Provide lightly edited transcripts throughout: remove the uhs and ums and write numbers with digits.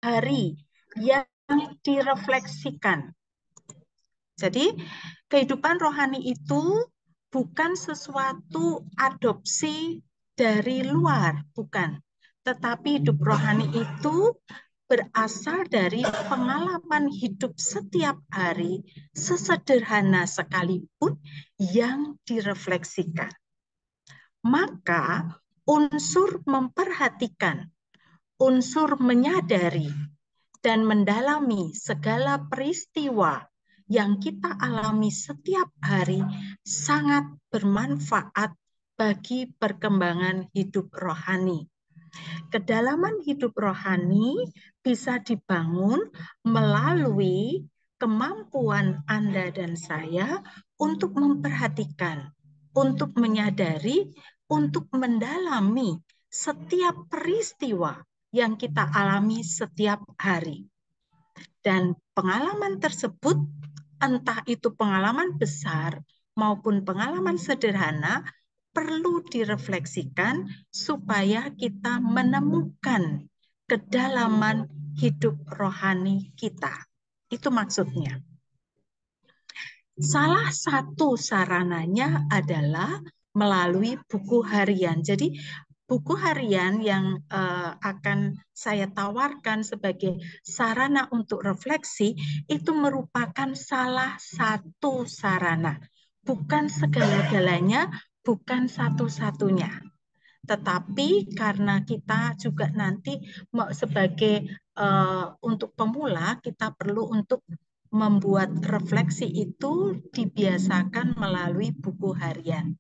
hari yang direfleksikan. Jadi kehidupan rohani itu bukan sesuatu adopsi dari luar, bukan. Tetapi hidup rohani itu berasal dari pengalaman hidup setiap hari, sesederhana sekalipun yang direfleksikan. Maka unsur memperhatikan, unsur menyadari, dan mendalami segala peristiwa yang kita alami setiap hari sangat bermanfaat bagi perkembangan hidup rohani. Kedalaman hidup rohani bisa dibangun melalui kemampuan Anda dan saya untuk memperhatikan, untuk menyadari, untuk mendalami setiap peristiwa yang kita alami setiap hari. Dan pengalaman tersebut, entah itu pengalaman besar maupun pengalaman sederhana, perlu direfleksikan supaya kita menemukan kedalaman hidup rohani kita. Itu maksudnya. Salah satu sarananya adalah melalui buku harian. Jadi buku harian yang akan saya tawarkan sebagai sarana untuk refleksi itu merupakan salah satu sarana. Bukan segala-galanya, bukan satu-satunya. Tetapi karena kita juga nanti sebagai untuk pemula, kita perlu untuk membuat refleksi itu dibiasakan melalui buku harian.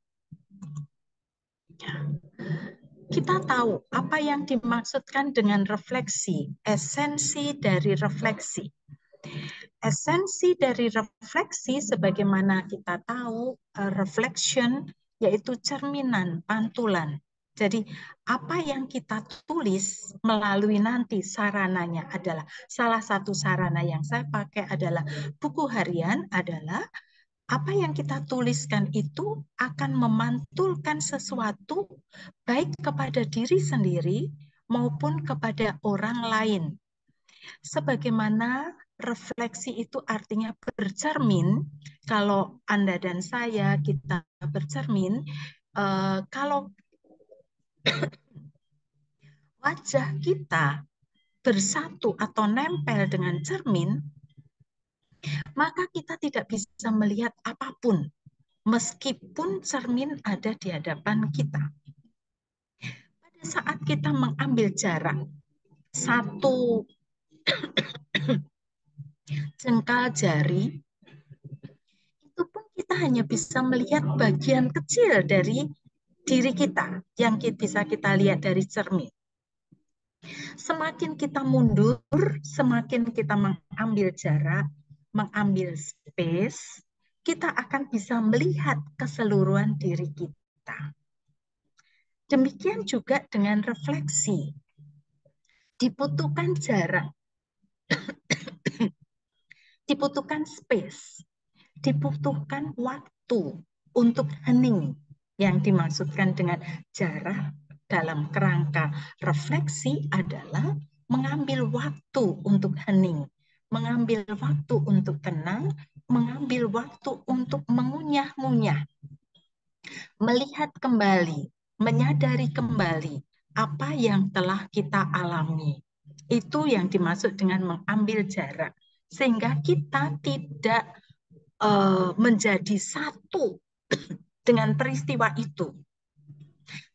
Kita tahu apa yang dimaksudkan dengan refleksi, esensi dari refleksi. Esensi dari refleksi sebagaimana kita tahu, reflection yaitu cerminan, pantulan. Jadi apa yang kita tulis melalui nanti sarananya adalah, salah satu sarana yang saya pakai adalah buku harian, adalah apa yang kita tuliskan itu akan memantulkan sesuatu baik kepada diri sendiri maupun kepada orang lain. Sebagaimana refleksi itu artinya bercermin, kalau Anda dan saya kita bercermin, kalau wajah kita bersatu atau nempel dengan cermin, maka kita tidak bisa melihat apapun, meskipun cermin ada di hadapan kita. Pada saat kita mengambil jarak satu jengkal jari, itu pun kita hanya bisa melihat bagian kecil dari diri kita yang bisa kita lihat dari cermin. Semakin kita mundur, semakin kita mengambil jarak, mengambil space, kita akan bisa melihat keseluruhan diri kita. Demikian juga dengan refleksi. Dibutuhkan jarak, dibutuhkan space, dibutuhkan waktu untuk hening, yang dimaksudkan dengan jarak dalam kerangka refleksi adalah mengambil waktu untuk hening, mengambil waktu untuk tenang, mengambil waktu untuk mengunyah-ngunyah, melihat kembali, menyadari kembali apa yang telah kita alami. Itu yang dimaksud dengan mengambil jarak, sehingga kita tidak menjadi satu dengan peristiwa itu,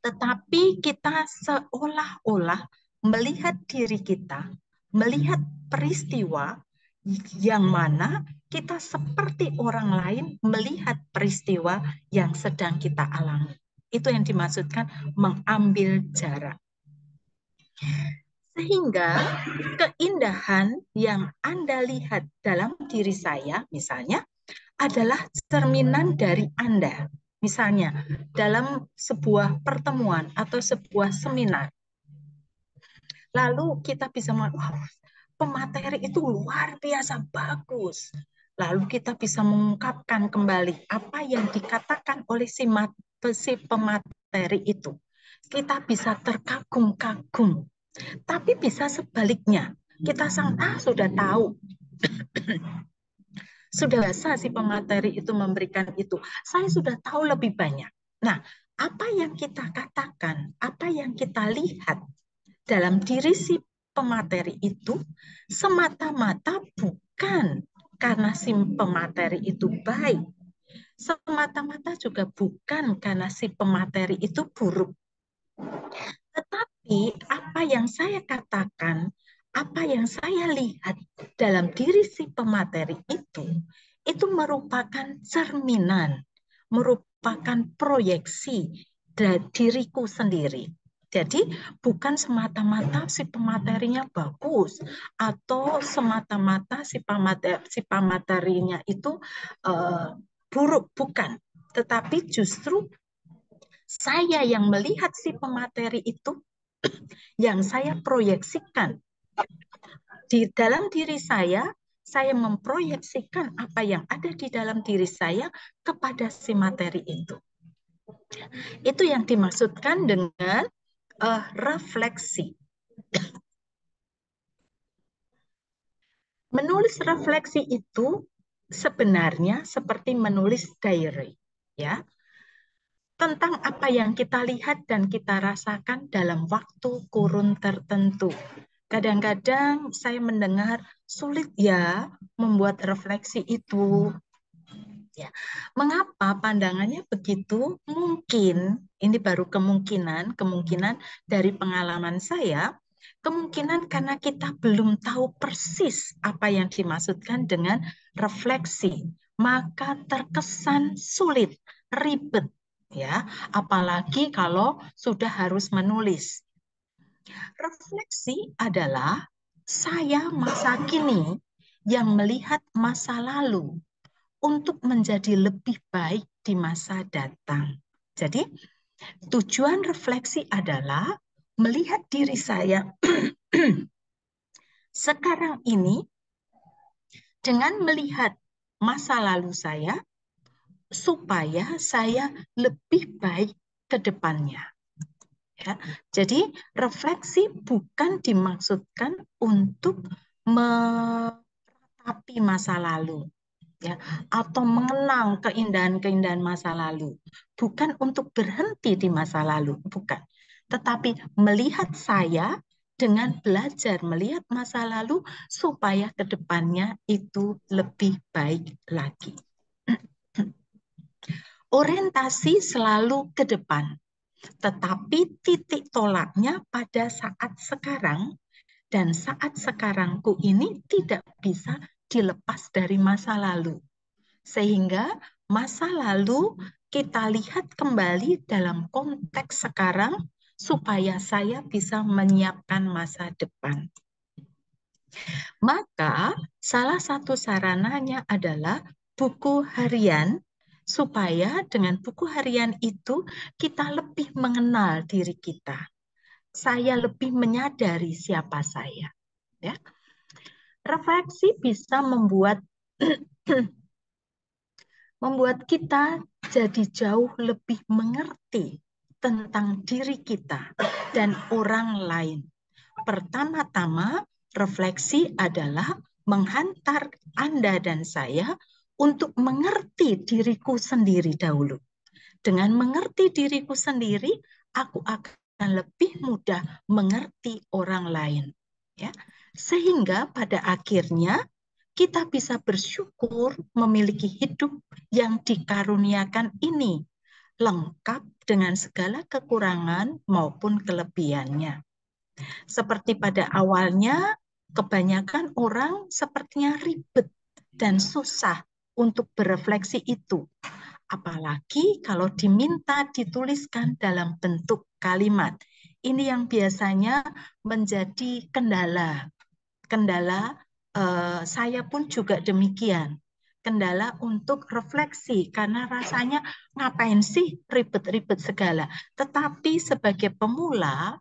tetapi kita seolah-olah melihat diri kita, melihat peristiwa yang mana kita seperti orang lain melihat peristiwa yang sedang kita alami. Itu yang dimaksudkan mengambil jarak. Sehingga keindahan yang Anda lihat dalam diri saya, misalnya, adalah cerminan dari Anda. Misalnya, dalam sebuah pertemuan atau sebuah seminar, lalu kita bisa mengatakan, wow, pemateri itu luar biasa bagus. Lalu kita bisa mengungkapkan kembali apa yang dikatakan oleh si pemateri itu. Kita bisa terkagum-kagum. Tapi bisa sebaliknya, kita sudah tahu, sudah biasa si pemateri itu memberikan itu. Saya sudah tahu lebih banyak. Nah, apa yang kita katakan, apa yang kita lihat dalam diri si pemateri itu semata-mata bukan karena si pemateri itu baik, semata-mata juga bukan karena si pemateri itu buruk. Tetapi apa yang saya katakan, apa yang saya lihat dalam diri si pemateri itu merupakan cerminan, merupakan proyeksi dari diriku sendiri. Jadi bukan semata-mata si pematerinya bagus atau semata-mata si pematerinya itu buruk, bukan. Tetapi justru saya yang melihat si pemateri itu, yang saya proyeksikan di dalam diri saya memproyeksikan apa yang ada di dalam diri saya kepada si materi itu. Itu yang dimaksudkan dengan refleksi. Menulis refleksi itu sebenarnya seperti menulis diary, ya, tentang apa yang kita lihat dan kita rasakan dalam waktu kurun tertentu. Kadang-kadang saya mendengar sulit ya membuat refleksi itu. Ya. Mengapa pandangannya begitu? Mungkin ini baru kemungkinan dari pengalaman saya, kemungkinan karena kita belum tahu persis apa yang dimaksudkan dengan refleksi, maka terkesan sulit, ribet ya, apalagi kalau sudah harus menulis. Refleksi adalah saya masa kini yang melihat masa lalu untuk menjadi lebih baik di masa datang. Jadi, tujuan refleksi adalah melihat diri saya sekarang ini dengan melihat masa lalu saya supaya saya lebih baik ke depannya. Ya. Jadi, refleksi bukan dimaksudkan untuk meratapi masa lalu, ya, atau mengenang keindahan-keindahan masa lalu. Bukan untuk berhenti di masa lalu, bukan. Tetapi melihat saya dengan belajar melihat masa lalu supaya ke depannya itu lebih baik lagi. Orientasi selalu ke depan, tetapi titik tolaknya pada saat sekarang, dan saat sekarangku ini tidak bisa dilepas dari masa lalu. Sehingga masa lalu kita lihat kembali dalam konteks sekarang supaya saya bisa menyiapkan masa depan. Maka salah satu sarananya adalah buku harian, supaya dengan buku harian itu kita lebih mengenal diri kita. Saya lebih menyadari siapa saya. Ya. Refleksi bisa membuat kita jadi jauh lebih mengerti tentang diri kita dan orang lain. Pertama-tama, refleksi adalah menghantar Anda dan saya untuk mengerti diriku sendiri dahulu. Dengan mengerti diriku sendiri, aku akan lebih mudah mengerti orang lain. Ya. Sehingga pada akhirnya kita bisa bersyukur memiliki hidup yang dikaruniakan ini, lengkap dengan segala kekurangan maupun kelebihannya. Seperti pada awalnya, kebanyakan orang sepertinya ribet dan susah untuk berefleksi itu. Apalagi kalau diminta dituliskan dalam bentuk kalimat. Ini yang biasanya menjadi kendala. Kendala saya pun juga demikian. Kendala untuk refleksi, karena rasanya ngapain sih ribet-ribet segala. Tetapi sebagai pemula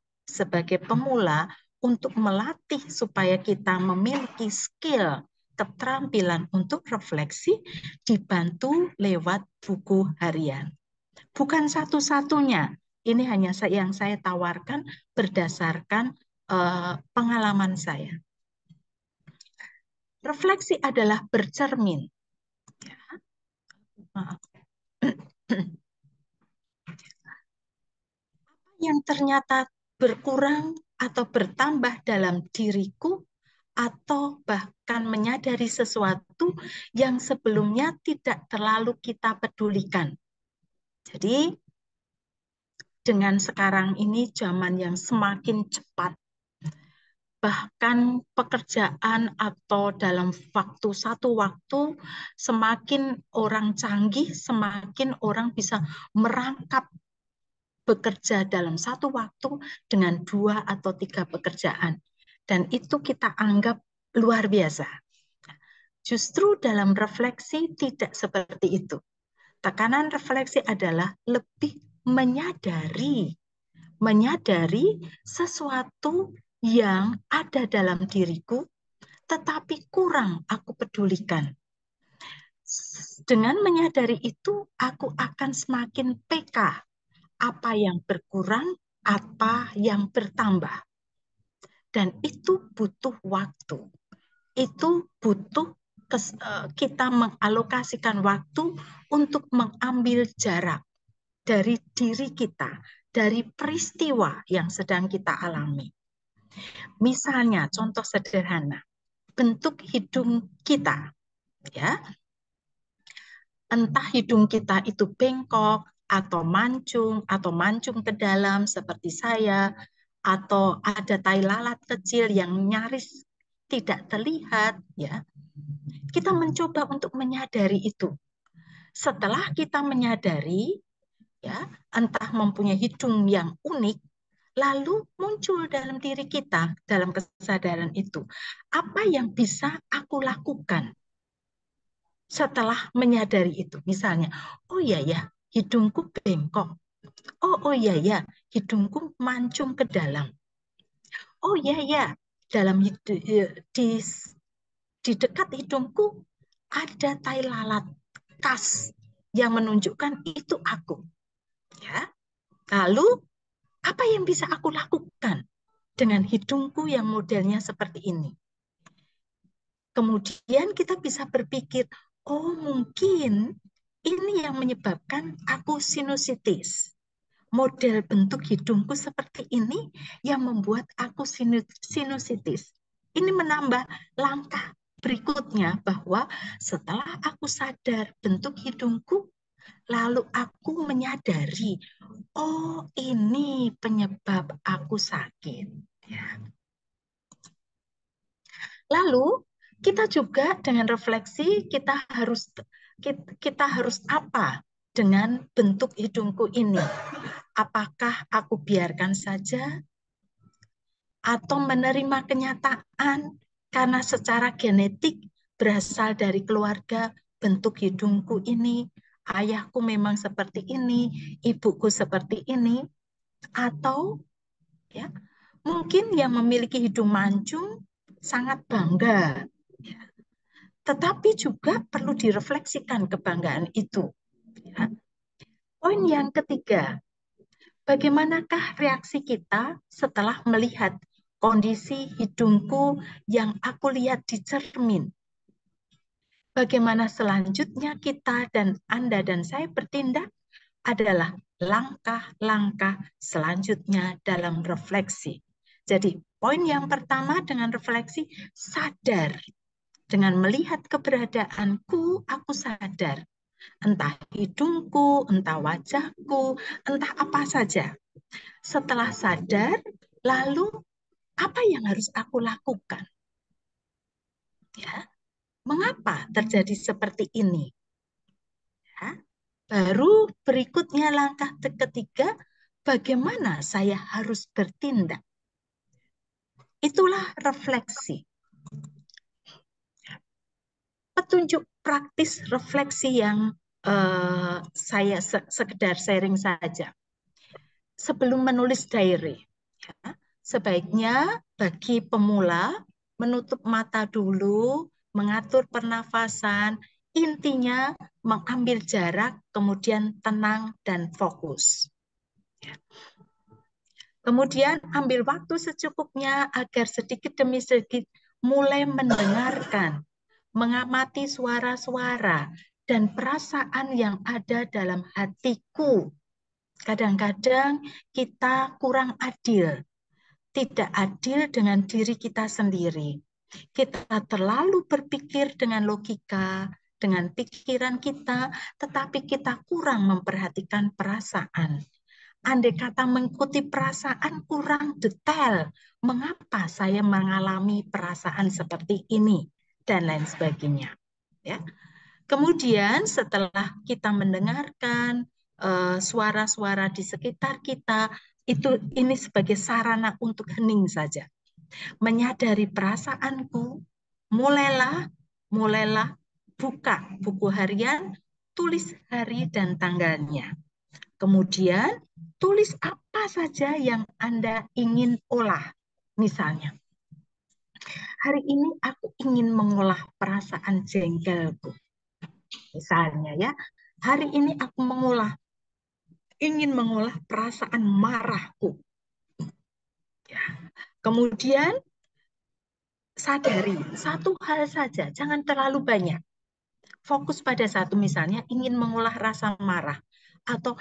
untuk melatih supaya kita memiliki skill, keterampilan untuk refleksi, dibantu lewat buku harian. Bukan satu-satunya, ini hanya yang saya tawarkan berdasarkan pengalaman saya. Refleksi adalah bercermin. Maaf. Yang ternyata berkurang atau bertambah dalam diriku, atau bahkan menyadari sesuatu yang sebelumnya tidak terlalu kita pedulikan. Jadi, dengan sekarang ini zaman yang semakin cepat, bahkan pekerjaan atau dalam satu waktu, semakin orang canggih, semakin orang bisa merangkap bekerja dalam satu waktu dengan 2 atau 3 pekerjaan. Dan itu kita anggap luar biasa. Justru dalam refleksi tidak seperti itu. Tekanan refleksi adalah lebih menyadari sesuatu yang ada dalam diriku, tetapi kurang aku pedulikan. Dengan menyadari itu, aku akan semakin peka apa yang berkurang, apa yang bertambah. Dan itu butuh waktu. Itu butuh kita mengalokasikan waktu untuk mengambil jarak dari diri kita, dari peristiwa yang sedang kita alami. Misalnya, contoh sederhana, bentuk hidung kita, ya, entah hidung kita itu bengkok atau mancung ke dalam seperti saya, atau ada tai lalat kecil yang nyaris tidak terlihat, ya. Kita mencoba untuk menyadari itu. Setelah kita menyadari, ya, entah mempunyai hidung yang unik, lalu muncul dalam diri kita, dalam kesadaran itu, apa yang bisa aku lakukan setelah menyadari itu. Misalnya, oh iya ya, hidungku bengkok. Oh iya ya, hidungku mancung ke dalam. Oh iya ya, dalam di dekat hidungku ada tai lalat khas yang menunjukkan itu aku. Ya. Lalu apa yang bisa aku lakukan dengan hidungku yang modelnya seperti ini? Kemudian kita bisa berpikir, oh mungkin ini yang menyebabkan aku sinusitis. Model bentuk hidungku seperti ini yang membuat aku sinusitis. Ini menambah langkah berikutnya bahwa setelah aku sadar bentuk hidungku, lalu aku menyadari, oh ini penyebab aku sakit. Ya. Lalu kita juga dengan refleksi kita harus apa dengan bentuk hidungku ini? Apakah aku biarkan saja atau menerima kenyataan karena secara genetik berasal dari keluarga bentuk hidungku ini, ayahku memang seperti ini, ibuku seperti ini, atau ya mungkin yang memiliki hidung mancung sangat bangga, ya. Tetapi juga perlu direfleksikan kebanggaan itu. Ya. Poin yang ketiga, bagaimanakah reaksi kita setelah melihat kondisi hidungku yang aku lihat di cermin? Bagaimana selanjutnya kita dan Anda dan saya bertindak adalah langkah-langkah selanjutnya dalam refleksi. Jadi, poin yang pertama dengan refleksi, sadar. Dengan melihat keberadaanku, aku sadar. Entah hidungku, entah wajahku, entah apa saja. Setelah sadar, lalu apa yang harus aku lakukan? Ya, mengapa terjadi seperti ini? Ya, baru berikutnya langkah ketiga, bagaimana saya harus bertindak? Itulah refleksi. Petunjuk praktis refleksi yang saya sekedar sharing saja. Sebelum menulis diary, ya, sebaiknya bagi pemula menutup mata dulu, mengatur pernafasan, intinya mengambil jarak, kemudian tenang dan fokus. Kemudian ambil waktu secukupnya agar sedikit demi sedikit mulai mendengarkan mengamati suara-suara dan perasaan yang ada dalam hatiku. Kadang-kadang kita kurang adil, tidak adil dengan diri kita sendiri. Kita terlalu berpikir dengan logika, dengan pikiran kita, tetapi kita kurang memperhatikan perasaan. Andai kata mengikuti perasaan kurang detail, mengapa saya mengalami perasaan seperti ini, dan lain sebagainya. Ya. Kemudian setelah kita mendengarkan suara-suara di sekitar kita, ini sebagai sarana untuk hening saja. Menyadari perasaanku, mulailah buka buku harian, tulis hari dan tanggalnya. Kemudian tulis apa saja yang Anda ingin olah. Misalnya, hari ini aku ingin mengolah perasaan jengkelku. Misalnya ya, hari ini aku ingin mengolah perasaan marahku. Ya. Kemudian sadari satu hal saja, jangan terlalu banyak. Fokus pada satu, misalnya ingin mengolah rasa marah atau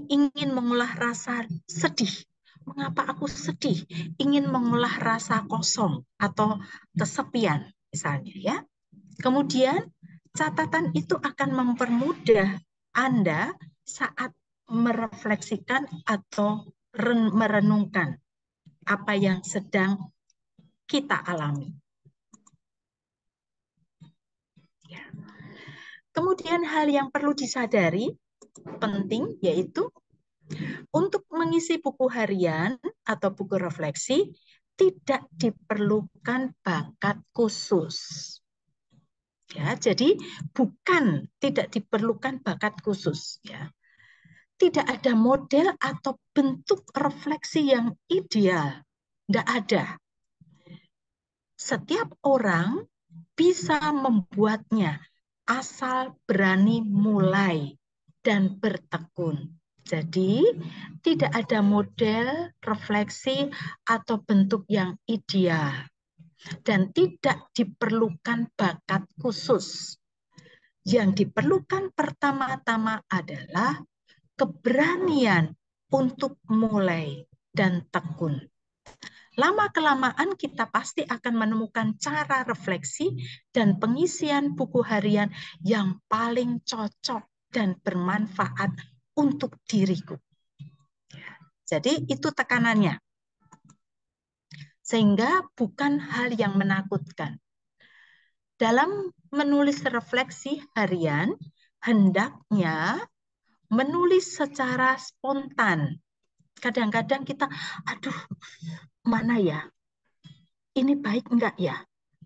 ingin mengolah rasa sedih. Mengapa aku sedih? Ingin mengolah rasa kosong atau kesepian misalnya ya. Kemudian catatan itu akan mempermudah Anda saat merefleksikan atau merenungkan apa yang sedang kita alami. Ya. Kemudian hal yang perlu disadari penting yaitu untuk mengisi buku harian atau buku refleksi tidak diperlukan bakat khusus. Ya, jadi tidak diperlukan bakat khusus ya. Tidak ada model atau bentuk refleksi yang ideal. Tidak ada. Setiap orang bisa membuatnya asal berani mulai dan bertekun. Jadi, tidak ada model, refleksi, atau bentuk yang ideal. Dan tidak diperlukan bakat khusus. Yang diperlukan pertama-tama adalah keberanian untuk mulai dan tekun. Lama-kelamaan kita pasti akan menemukan cara refleksi dan pengisian buku harian yang paling cocok dan bermanfaat untuk diriku. Jadi itu tekanannya. Sehingga bukan hal yang menakutkan. Dalam menulis refleksi harian, hendaknya menulis secara spontan. Kadang-kadang kita, aduh, mana ya? Ini baik enggak ya?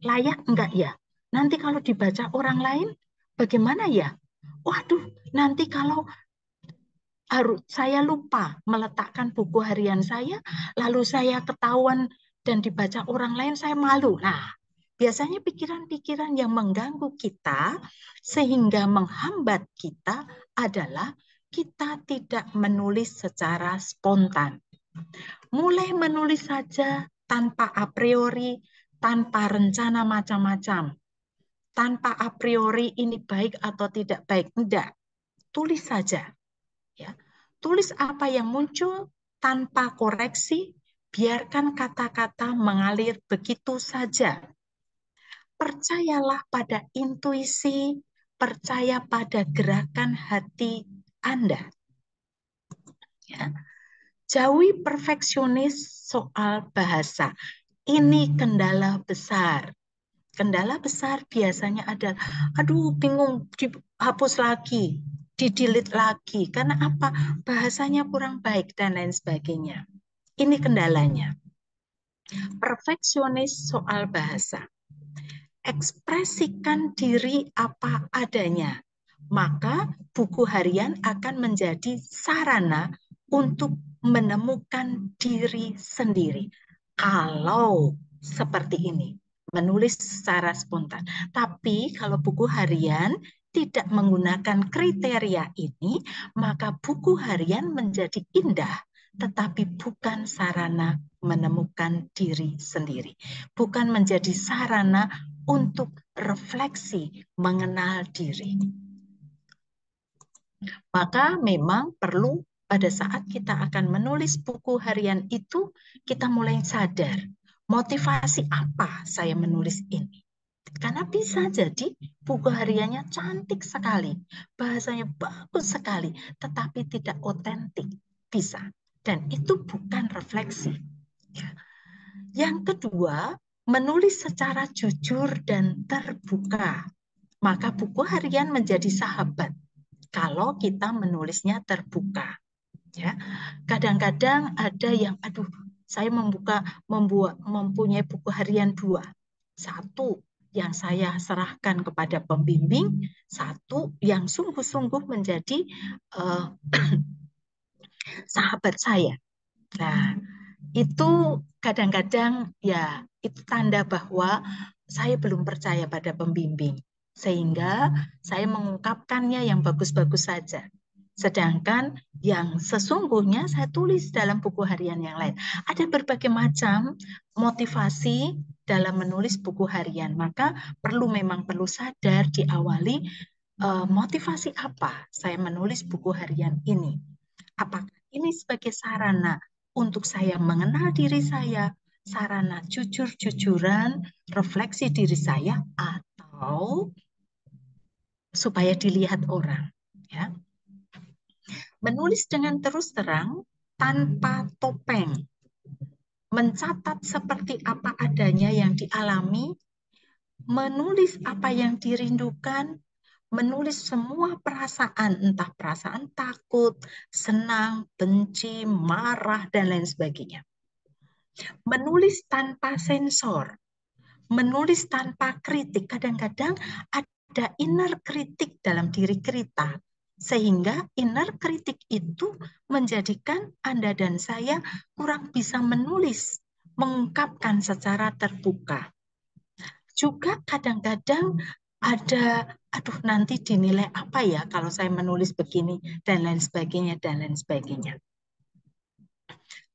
Layak enggak ya? Nanti kalau dibaca orang lain, bagaimana ya? Waduh, nanti kalau saya lupa meletakkan buku harian saya, lalu saya ketahuan dan dibaca orang lain, saya malu. Nah, biasanya pikiran-pikiran yang mengganggu kita sehingga menghambat kita adalah kita tidak menulis secara spontan. Mulai menulis saja tanpa a priori, tanpa rencana macam-macam. Tanpa a priori ini baik atau tidak baik. Tidak. Tulis saja. Ya. Tulis apa yang muncul tanpa koreksi, biarkan kata-kata mengalir begitu saja. Percayalah pada intuisi, percaya pada gerakan hati Anda. Ya. Jauhi perfeksionis soal bahasa. Ini kendala besar. Kendala besar biasanya adalah, aduh bingung, dihapus lagi, di-delete lagi. Karena apa? Bahasanya kurang baik dan lain sebagainya. Ini kendalanya. Perfeksionis soal bahasa. Ekspresikan diri apa adanya. Maka buku harian akan menjadi sarana untuk menemukan diri sendiri. Kalau seperti ini, menulis secara spontan. Tapi kalau buku harian tidak menggunakan kriteria ini, maka buku harian menjadi indah, tetapi bukan sarana menemukan diri sendiri. Bukan menjadi sarana untuk refleksi, mengenal diri. Maka memang perlu pada saat kita akan menulis buku harian itu, kita mulai sadar, motivasi apa saya menulis ini. Karena bisa jadi buku hariannya cantik sekali, bahasanya bagus sekali, tetapi tidak otentik. Bisa. Dan itu bukan refleksi. Yang kedua, menulis secara jujur dan terbuka. Maka buku harian menjadi sahabat kalau kita menulisnya terbuka. Ya, kadang-kadang ada yang, aduh, saya mempunyai buku harian 2. Satu yang saya serahkan kepada pembimbing, satu yang sungguh-sungguh menjadi sahabat saya. Nah, itu kadang-kadang ya itu tanda bahwa saya belum percaya pada pembimbing. Sehingga saya mengungkapkannya yang bagus-bagus saja. Sedangkan yang sesungguhnya saya tulis dalam buku harian yang lain. Ada berbagai macam motivasi dalam menulis buku harian. Maka memang perlu sadar diawali motivasi apa saya menulis buku harian ini. Apakah ini sebagai sarana untuk saya mengenal diri saya, sarana jujur-jujuran, refleksi diri saya, atau supaya dilihat orang. Ya. Menulis dengan terus terang tanpa topeng, mencatat seperti apa adanya yang dialami, menulis apa yang dirindukan, menulis semua perasaan, entah perasaan takut, senang, benci, marah, dan lain sebagainya. Menulis tanpa sensor, menulis tanpa kritik. Kadang-kadang ada inner kritik dalam diri kita, sehingga inner kritik itu menjadikan Anda dan saya kurang bisa menulis, mengungkapkan secara terbuka. Juga kadang-kadang ada, aduh nanti dinilai apa ya kalau saya menulis begini, dan lain sebagainya, dan lain sebagainya.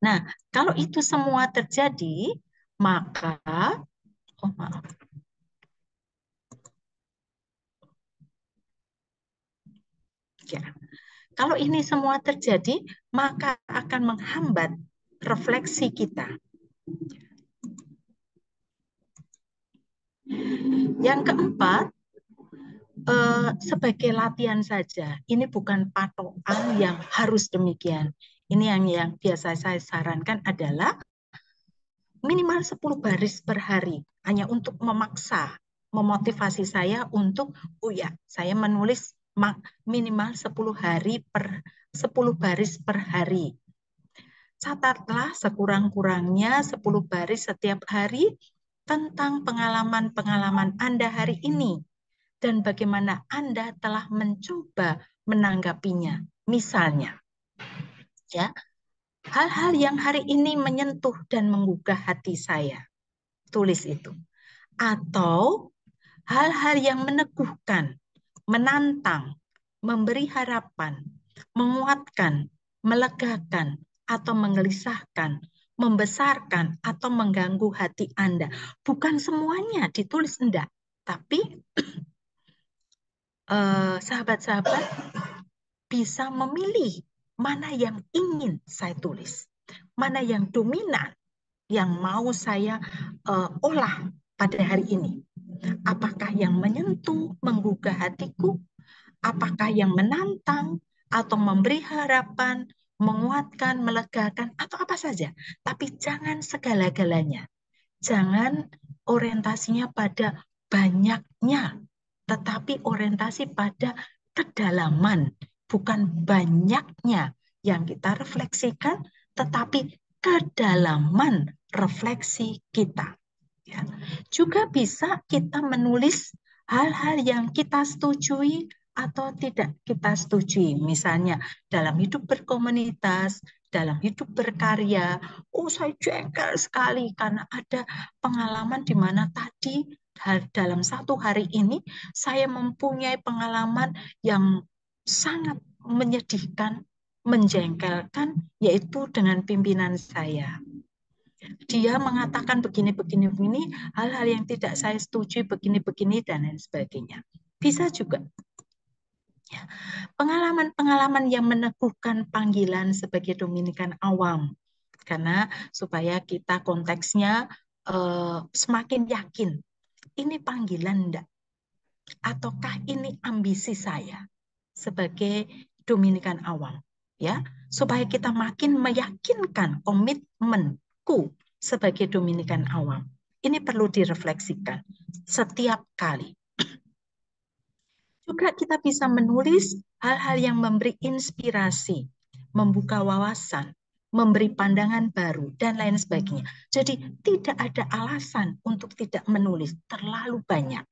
Nah, kalau itu semua terjadi, maka, oh maaf, ya, kalau ini semua terjadi, maka akan menghambat refleksi kita. Yang keempat, sebagai latihan saja. Ini bukan patokan yang harus demikian. Ini yang biasa saya sarankan adalah minimal 10 baris per hari. Hanya untuk memaksa, memotivasi saya untuk, oh ya, saya menulis minimal 10 baris per hari. Catatlah sekurang-kurangnya 10 baris setiap hari tentang pengalaman-pengalaman Anda hari ini dan bagaimana Anda telah mencoba menanggapinya. Misalnya, ya, hal-hal yang hari ini menyentuh dan menggugah hati saya. Tulis itu. Atau hal-hal yang meneguhkan, menantang, memberi harapan, menguatkan, melegakan, atau menggelisahkan, membesarkan, atau mengganggu hati Anda. Bukan semuanya ditulis, enggak. Tapi sahabat-sahabat bisa memilih mana yang ingin saya tulis, mana yang dominan, yang mau saya olah pada hari ini. Apakah yang menyentuh, menggugah hatiku, apakah yang menantang, atau memberi harapan, menguatkan, melegakan, atau apa saja. Tapi jangan segala-galanya. Jangan orientasinya pada banyaknya, tetapi orientasi pada kedalaman, bukan banyaknya yang kita refleksikan, tetapi kedalaman refleksi kita. Ya. Juga bisa kita menulis hal-hal yang kita setujui atau tidak kita setujui. Misalnya dalam hidup berkomunitas, dalam hidup berkarya. Oh, saya jengkel sekali karena ada pengalaman di mana tadi dalam satu hari ini saya mempunyai pengalaman yang sangat menyedihkan, menjengkelkan, yaitu dengan pimpinan saya. Dia mengatakan begini, hal-hal yang tidak saya setuju begini, dan lain sebagainya. Bisa juga. Ya. Pengalaman-pengalaman yang meneguhkan panggilan sebagai Dominikan awam. Karena supaya kita konteksnya semakin yakin. Ini panggilan enggak? Ataukah ini ambisi saya sebagai Dominikan awam? Ya, supaya kita makin meyakinkan komitmenku sebagai Dominikan awam. Ini perlu direfleksikan setiap kali. Juga kita bisa menulis hal-hal yang memberi inspirasi, membuka wawasan, memberi pandangan baru, dan lain sebagainya. Jadi tidak ada alasan untuk tidak menulis, terlalu banyak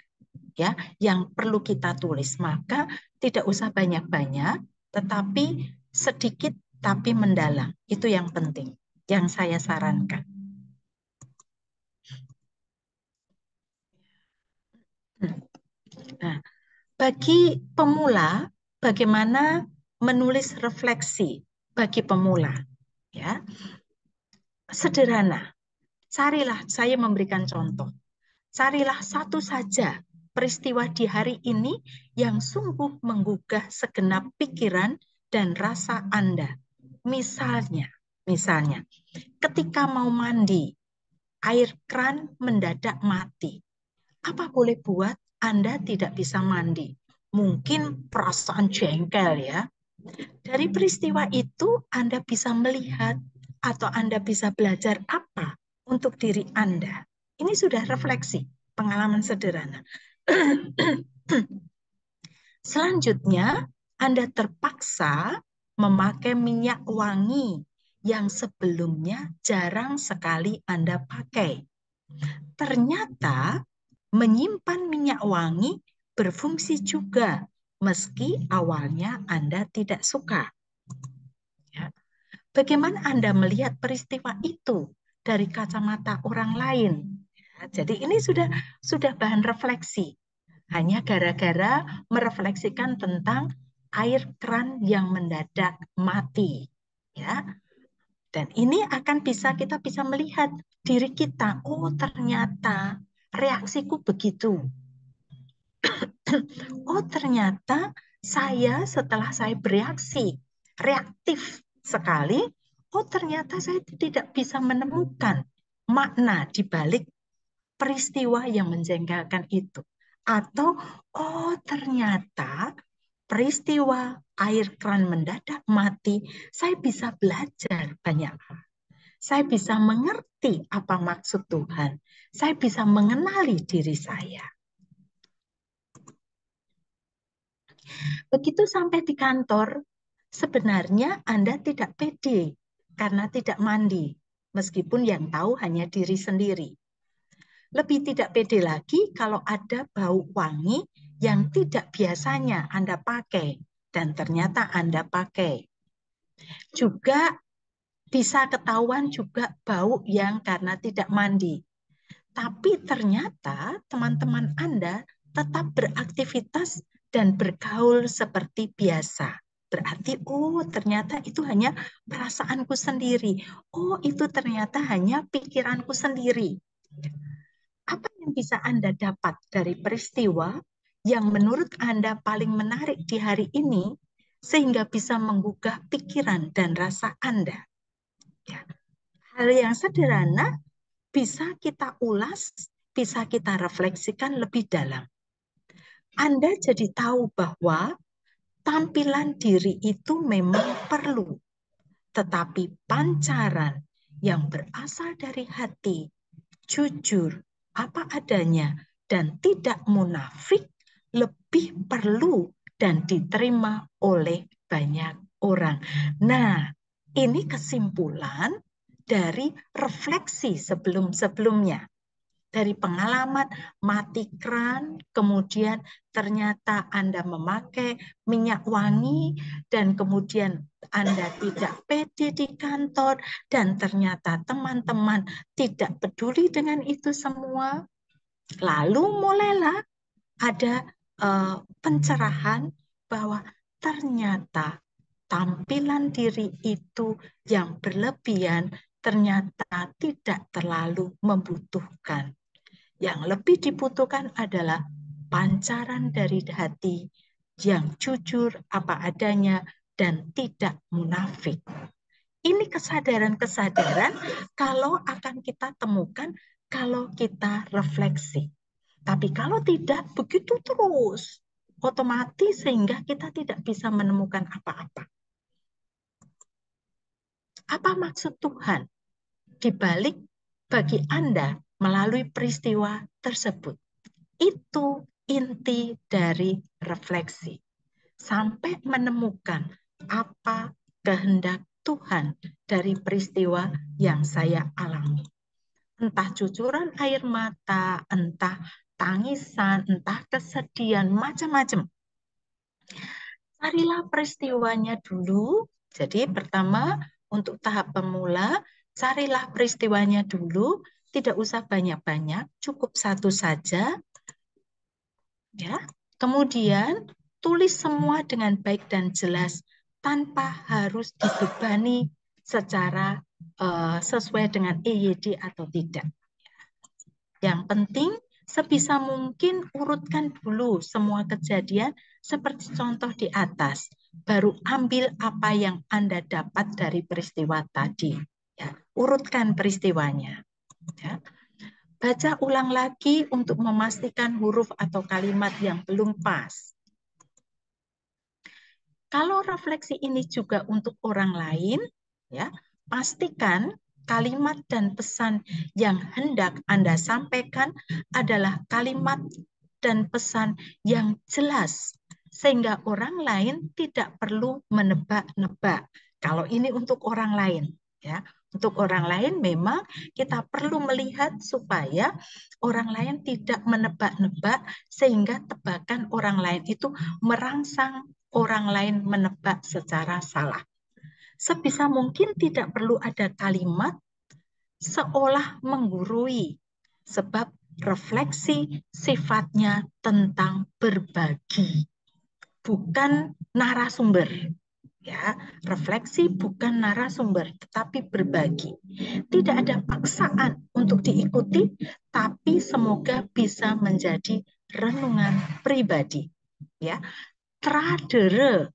ya yang perlu kita tulis. Maka tidak usah banyak-banyak, tetapi sedikit tapi mendalam. Itu yang penting, yang saya sarankan. Nah, bagi pemula, bagaimana menulis refleksi bagi pemula? Ya, sederhana. Carilah, saya memberikan contoh. Carilah satu saja peristiwa di hari ini yang sungguh menggugah segenap pikiran dan rasa Anda. Misalnya, ketika mau mandi, air kran mendadak mati. Apa boleh buat Anda tidak bisa mandi? Mungkin perasaan jengkel ya. Dari peristiwa itu Anda bisa melihat atau Anda bisa belajar apa untuk diri Anda. Ini sudah refleksi, pengalaman sederhana. Selanjutnya, Anda terpaksa memakai minyak wangi yang sebelumnya jarang sekali Anda pakai. Ternyata menyimpan minyak wangi berfungsi juga, meski awalnya Anda tidak suka. Ya. Bagaimana Anda melihat peristiwa itu dari kacamata orang lain? Ya, jadi ini sudah bahan refleksi. Hanya gara-gara merefleksikan tentang air kran yang mendadak mati. Ya. Dan ini akan kita bisa melihat diri kita. Oh, ternyata reaksiku begitu. Oh, ternyata saya setelah saya bereaksi reaktif sekali, oh ternyata saya tidak bisa menemukan makna di balik peristiwa yang menjengkelkan itu. Atau, oh ternyata peristiwa air kran mendadak mati, saya bisa belajar banyak hal. Saya bisa mengerti apa maksud Tuhan. Saya bisa mengenali diri saya. Begitu sampai di kantor, sebenarnya Anda tidak pede karena tidak mandi, meskipun yang tahu hanya diri sendiri. Lebih tidak pede lagi kalau ada bau wangi yang tidak biasanya Anda pakai dan ternyata Anda pakai. Juga bisa ketahuan juga bau yang karena tidak mandi. Tapi ternyata teman-teman Anda tetap beraktivitas dan bergaul seperti biasa. Berarti, oh ternyata itu hanya perasaanku sendiri. Oh itu ternyata hanya pikiranku sendiri. Apa yang bisa Anda dapat dari peristiwa yang menurut Anda paling menarik di hari ini sehingga bisa menggugah pikiran dan rasa Anda? Ya. Hal yang sederhana bisa kita ulas, bisa kita refleksikan lebih dalam. Anda jadi tahu bahwa tampilan diri itu memang perlu, tetapi pancaran yang berasal dari hati, jujur, apa adanya, dan tidak munafik lebih perlu dan diterima oleh banyak orang. Nah, ini kesimpulan dari refleksi sebelum-sebelumnya. Dari pengalaman mati kran, kemudian ternyata Anda memakai minyak wangi, dan kemudian Anda tidak pede di kantor, dan ternyata teman-teman tidak peduli dengan itu semua. Lalu mulailah ada pencerahan bahwa ternyata tampilan diri itu yang berlebihan ternyata tidak terlalu membutuhkan. Yang lebih dibutuhkan adalah pancaran dari hati yang jujur apa adanya dan tidak munafik. Ini kesadaran-kesadaran kalau akan kita temukan kalau kita refleksi. Tapi kalau tidak, begitu terus, otomatis sehingga kita tidak bisa menemukan apa-apa. Apa maksud Tuhan di balik bagi Anda melalui peristiwa tersebut? Itu inti dari refleksi. Sampai menemukan apa kehendak Tuhan dari peristiwa yang saya alami. Entah cucuran air mata, entah tangisan, entah kesedihan, macam-macam. Carilah peristiwanya dulu. Jadi pertama, untuk tahap pemula, carilah peristiwanya dulu. Tidak usah banyak-banyak, cukup satu saja. Ya. Kemudian, tulis semua dengan baik dan jelas tanpa harus dibebani secara sesuai dengan EYD atau tidak. Yang penting sebisa mungkin urutkan dulu semua kejadian seperti contoh di atas. Baru ambil apa yang Anda dapat dari peristiwa tadi. Ya, urutkan peristiwanya. Ya. Baca ulang lagi untuk memastikan huruf atau kalimat yang belum pas. Kalau refleksi ini juga untuk orang lain, ya, pastikan kalimat dan pesan yang hendak Anda sampaikan adalah kalimat dan pesan yang jelas, sehingga orang lain tidak perlu menebak-nebak. Kalau ini untuk orang lain, ya. Untuk orang lain memang kita perlu melihat supaya orang lain tidak menebak-nebak sehingga tebakan orang lain itu merangsang orang lain menebak secara salah. Sebisa mungkin tidak perlu ada kalimat seolah menggurui, sebab refleksi sifatnya tentang berbagi, bukan narasumber. Ya, refleksi bukan narasumber, tetapi berbagi. Tidak ada paksaan untuk diikuti, tapi semoga bisa menjadi renungan pribadi. Ya, tradere,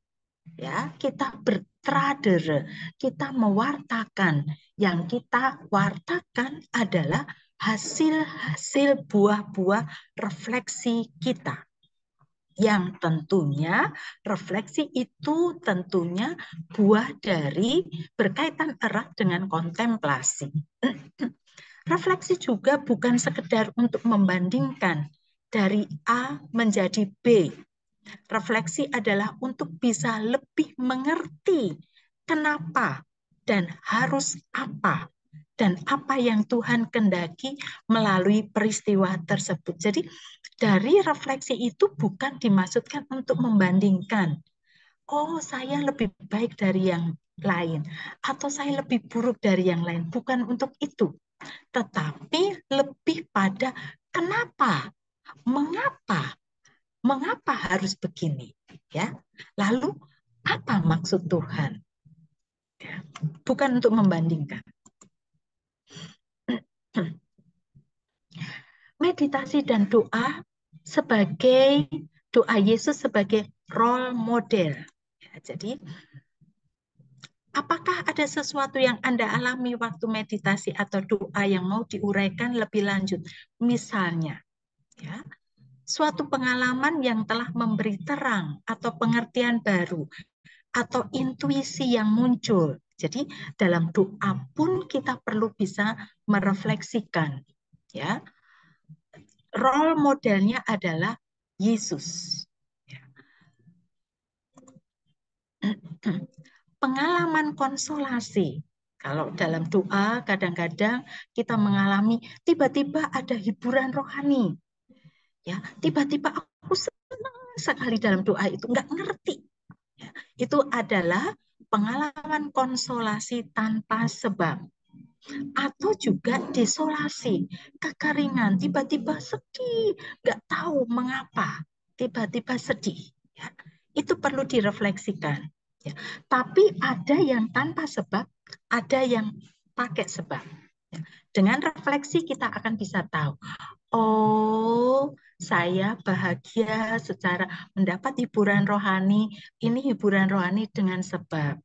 ya, kita bertradere, kita mewartakan. Yang kita wartakan adalah hasil-hasil buah-buah refleksi kita. Yang tentunya refleksi itu tentunya buah dari berkaitan erat dengan kontemplasi. Refleksi juga bukan sekedar untuk membandingkan dari A menjadi B. Refleksi adalah untuk bisa lebih mengerti kenapa dan harus apa dan apa yang Tuhan kendaki melalui peristiwa tersebut. Jadi dari refleksi itu bukan dimaksudkan untuk membandingkan. Oh, saya lebih baik dari yang lain atau saya lebih buruk dari yang lain. Bukan untuk itu. Tetapi lebih pada kenapa, mengapa, mengapa harus begini, ya. Lalu apa maksud Tuhan? Ya, bukan untuk membandingkan. Meditasi dan doa sebagai doa Yesus sebagai role model. Ya, jadi apakah ada sesuatu yang Anda alami waktu meditasi atau doa yang mau diuraikan lebih lanjut? Misalnya, ya, suatu pengalaman yang telah memberi terang atau pengertian baru atau intuisi yang muncul. Jadi dalam doa pun kita perlu bisa merefleksikan, ya. Role modelnya adalah Yesus. Pengalaman konsolasi. Kalau dalam doa kadang-kadang kita mengalami tiba-tiba ada hiburan rohani. Ya, tiba-tiba aku senang sekali dalam doa itu, nggak ngerti. Ya, itu adalah pengalaman konsolasi tanpa sebab. Atau juga desolasi, kekeringan, tiba-tiba sedih, nggak tahu mengapa, tiba-tiba sedih. Ya, itu perlu direfleksikan. Ya, tapi ada yang tanpa sebab, ada yang pakai sebab. Dengan refleksi kita akan bisa tahu, oh, saya bahagia secara mendapat hiburan rohani. Ini hiburan rohani dengan sebab.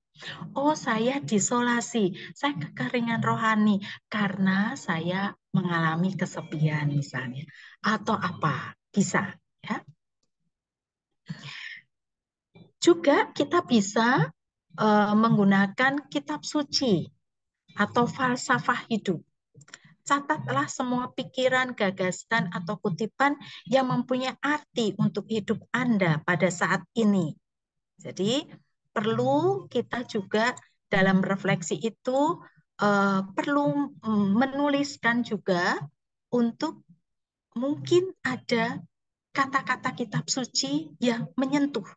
Oh, saya disolasi, saya kekeringan rohani karena saya mengalami kesepian misalnya. Atau apa, bisa. Ya. Juga kita bisa menggunakan kitab suci atau falsafah hidup. Catatlah semua pikiran, gagasan, atau kutipan yang mempunyai arti untuk hidup Anda pada saat ini. Jadi, perlu kita juga dalam refleksi itu perlu menuliskan juga untuk mungkin ada kata-kata kitab suci yang menyentuh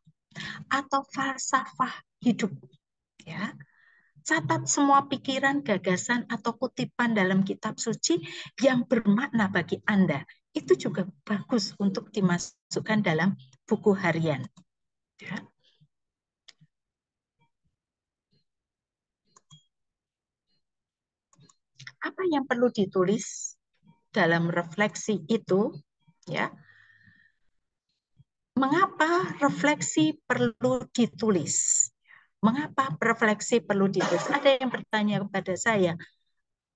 atau falsafah hidup. Ya, catat semua pikiran, gagasan, atau kutipan dalam kitab suci yang bermakna bagi Anda. Itu juga bagus untuk dimasukkan dalam buku harian. Ya. Apa yang perlu ditulis dalam refleksi itu? Ya, mengapa refleksi perlu ditulis? Mengapa refleksi perlu ditulis? Ada yang bertanya kepada saya,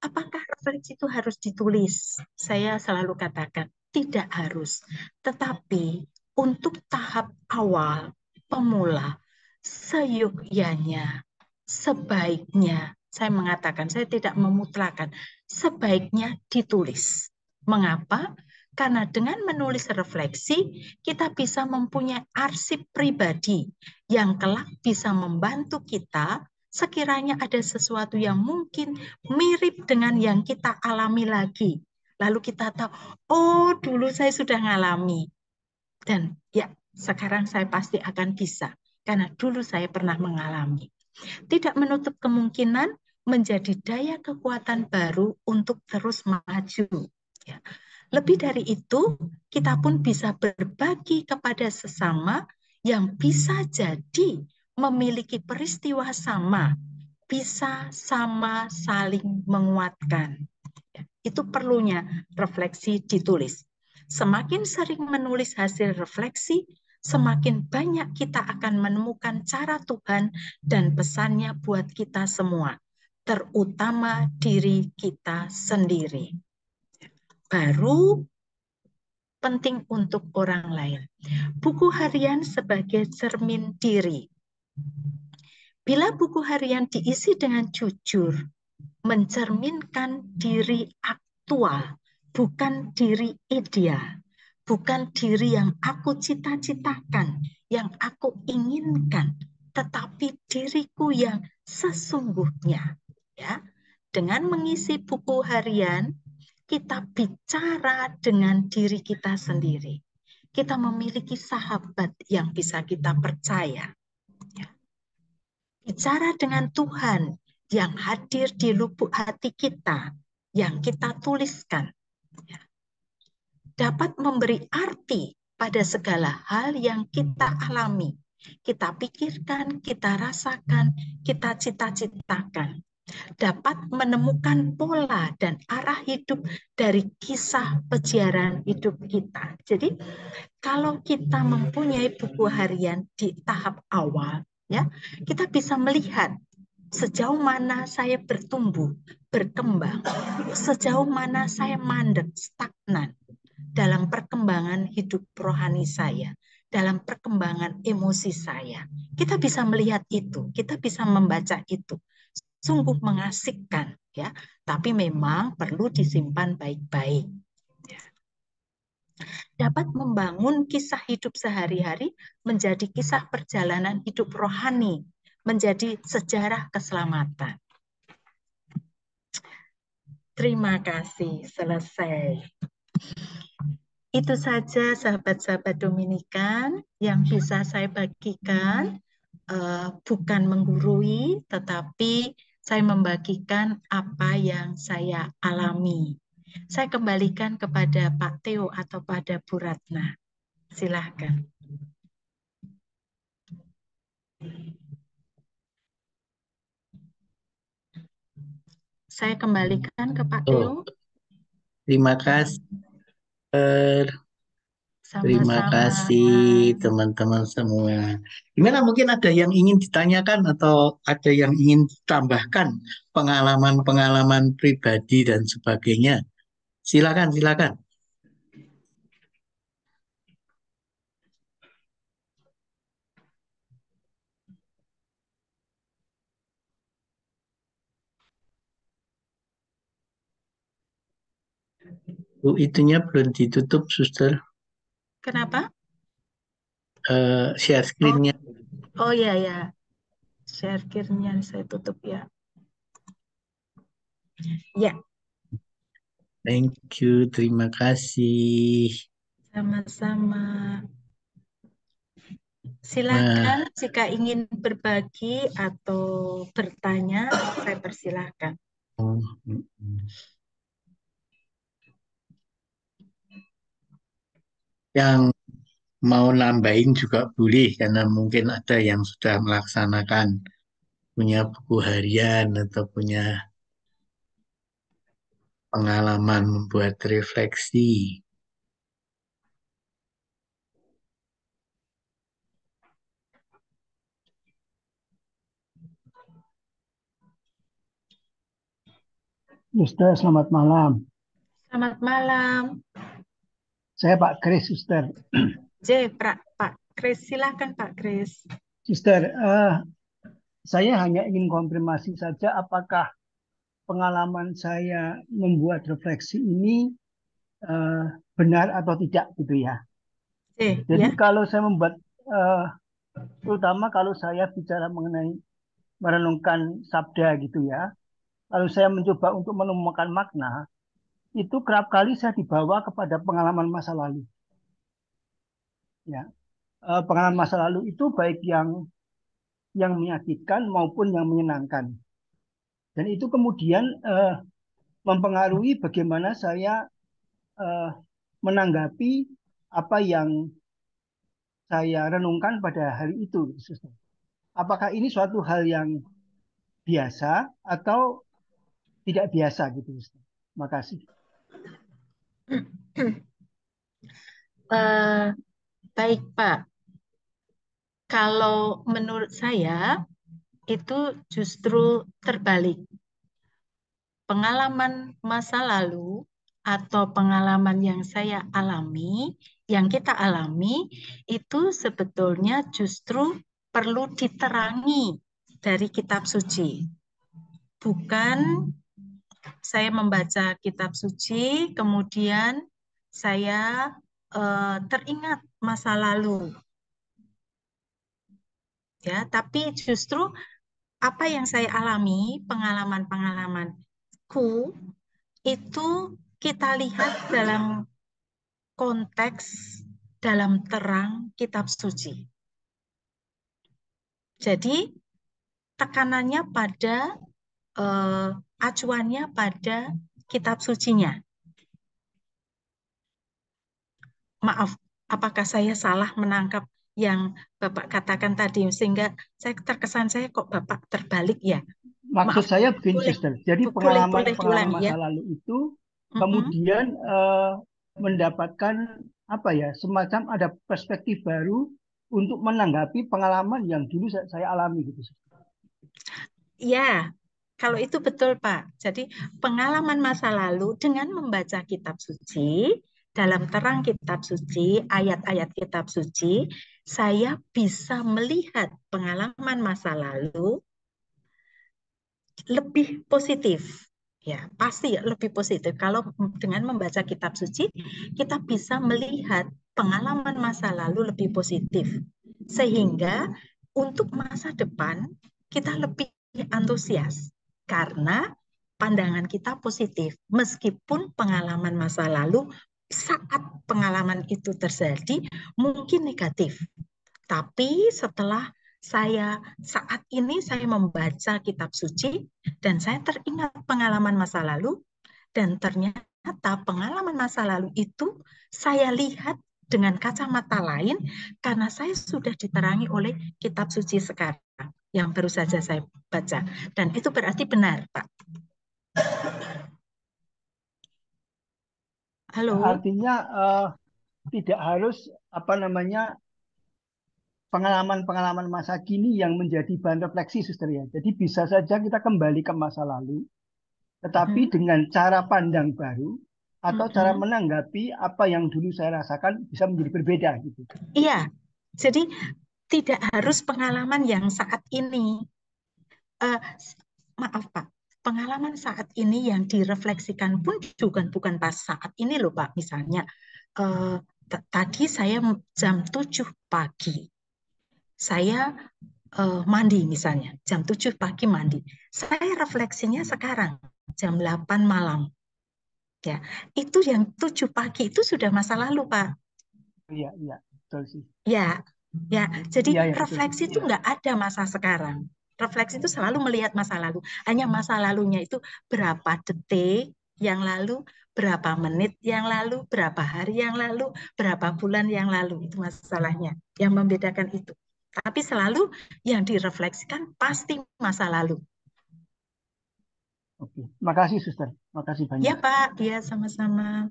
apakah refleksi itu harus ditulis? Saya selalu katakan, tidak harus. Tetapi untuk tahap awal, pemula, seyogyanya, sebaiknya, saya mengatakan, saya tidak memutlakan, sebaiknya ditulis. Mengapa? Karena dengan menulis refleksi, kita bisa mempunyai arsip pribadi yang kelak bisa membantu kita sekiranya ada sesuatu yang mungkin mirip dengan yang kita alami lagi. Lalu kita tahu, oh dulu saya sudah ngalami. Dan ya, sekarang saya pasti akan bisa. Karena dulu saya pernah mengalami. Tidak menutup kemungkinan menjadi daya kekuatan baru untuk terus maju. Ya. Lebih dari itu, kita pun bisa berbagi kepada sesama yang bisa jadi memiliki peristiwa sama, bisa sama saling menguatkan. Itu perlunya refleksi ditulis. Semakin sering menulis hasil refleksi, semakin banyak kita akan menemukan cara Tuhan dan pesannya buat kita semua, terutama diri kita sendiri. Baru penting untuk orang lain. Buku harian sebagai cermin diri. Bila buku harian diisi dengan jujur, mencerminkan diri aktual, bukan diri ideal, bukan diri yang aku cita-citakan, yang aku inginkan, tetapi diriku yang sesungguhnya. Ya, dengan mengisi buku harian, kita bicara dengan diri kita sendiri. Kita memiliki sahabat yang bisa kita percaya. Bicara dengan Tuhan yang hadir di lubuk hati kita, yang kita tuliskan, dapat memberi arti pada segala hal yang kita alami, kita pikirkan, kita rasakan, kita cita-citakan, dapat menemukan pola dan arah hidup dari kisah peziarah hidup kita. Jadi, kalau kita mempunyai buku harian di tahap awal, ya, kita bisa melihat sejauh mana saya bertumbuh, berkembang, sejauh mana saya mandek, stagnan dalam perkembangan hidup rohani saya, dalam perkembangan emosi saya. Kita bisa melihat itu, kita bisa membaca itu. Sungguh mengasihkan, ya. Tapi memang perlu disimpan baik-baik. Dapat membangun kisah hidup sehari-hari menjadi kisah perjalanan hidup rohani, menjadi sejarah keselamatan. Terima kasih, selesai. Itu saja sahabat-sahabat Dominikan yang bisa saya bagikan, bukan menggurui, tetapi saya membagikan apa yang saya alami. Saya kembalikan kepada Pak Theo atau pada Bu Ratna. Silahkan. Saya kembalikan ke Pak Oh, Theo. terima kasih. Terima Sama-sama. kasih teman-teman semua. Gimana mungkin ada yang ingin ditanyakan atau ada yang ingin ditambahkan pengalaman-pengalaman pribadi dan sebagainya? Silakan, silakan. Bu, itunya belum ditutup, suster. Kenapa? Share Oh, screen-nya. oh ya ya. Share kirnya saya tutup ya. Ya, Thank you, terima kasih. sama-sama. Nah, Silakan jika ingin berbagi atau bertanya, saya persilahkan. oh, mm, mm. Yang mau nambahin juga boleh karena mungkin ada yang sudah melaksanakan punya buku harian atau punya pengalaman membuat refleksi. Suster, selamat malam. Selamat malam. Saya Pak Kris, Suster. Pak Kris, silakan Pak Kris. Suster, saya hanya ingin konfirmasi saja apakah pengalaman saya membuat refleksi ini eh, benar atau tidak gitu ya. Jadi Ya. kalau saya membuat, eh, terutama kalau saya bicara mengenai merenungkan sabda gitu ya, lalu saya mencoba untuk menemukan makna, itu kerap kali saya dibawa kepada pengalaman masa lalu. Ya, pengalaman masa lalu itu baik yang menyakitkan maupun yang menyenangkan. Dan itu kemudian mempengaruhi bagaimana saya eh, menanggapi apa yang saya renungkan pada hari itu, Suster. Apakah ini suatu hal yang biasa atau tidak biasa gitu, Suster? Makasih. Eh, baik Pak, kalau menurut saya itu justru terbalik. Pengalaman masa lalu atau pengalaman yang saya alami, yang kita alami, itu sebetulnya justru perlu diterangi dari kitab suci. Bukan saya membaca kitab suci, kemudian saya teringat masa lalu, ya. Tapi justru apa yang saya alami, pengalaman-pengalamanku itu kita lihat dalam konteks dalam terang kitab suci. Jadi tekanannya pada acuannya pada kitab sucinya. Maaf, apakah saya salah menangkap yang Bapak katakan tadi sehingga saya terkesan saya kok Bapak terbalik ya. Maksud Maaf, saya begini, boleh Suster. Jadi boleh pengalaman-pengalaman diulangi ya. masa lalu itu Mm-mm. kemudian mendapatkan apa ya, semacam ada perspektif baru untuk menanggapi pengalaman yang dulu saya alami gitu, Suster. Ya, kalau itu betul, Pak. Jadi, pengalaman masa lalu dengan membaca kitab suci, dalam terang kitab suci, ayat-ayat kitab suci, saya bisa melihat pengalaman masa lalu lebih positif. Ya, pasti ya, lebih positif. Kalau dengan membaca kitab suci, kita bisa melihat pengalaman masa lalu lebih positif. Sehingga untuk masa depan kita lebih antusias karena pandangan kita positif. Meskipun pengalaman masa lalu saat pengalaman itu terjadi mungkin negatif. Tapi setelah saat ini saya membaca kitab suci dan saya teringat pengalaman masa lalu dan ternyata pengalaman masa lalu itu saya lihat dengan kacamata lain karena saya sudah diterangi oleh kitab suci sekarang yang baru saja saya baca dan itu berarti benar, Pak. Halo? Artinya tidak harus apa namanya pengalaman-pengalaman masa kini yang menjadi bahan refleksi, suster ya. Jadi bisa saja kita kembali ke masa lalu, tetapi Mm-mm, dengan cara pandang baru atau cara mm-mm. menanggapi apa yang dulu saya rasakan bisa menjadi berbeda gitu. Iya, jadi tidak harus pengalaman yang saat ini. Eh, Maaf Pak, pengalaman saat ini yang direfleksikan pun juga bukan pas saat ini loh Pak. Misalnya, eh, tadi saya jam 7 pagi, saya mandi misalnya, jam 7 pagi mandi. Saya refleksinya sekarang, jam 8 malam. Ya, itu yang 7 pagi itu sudah masa lalu Pak. Iya, iya, betul sih. Ya, ya. Jadi Iya, ya, betul sih. refleksi itu nggak ada masa sekarang. Refleksi itu selalu melihat masa lalu. Hanya masa lalunya itu berapa detik yang lalu, berapa menit yang lalu, berapa hari yang lalu, berapa bulan yang lalu. Itu masalahnya. Yang membedakan itu. Tapi selalu yang direfleksikan pasti masa lalu. Oke, makasih suster, makasih Ya banyak. Pak, ya sama-sama.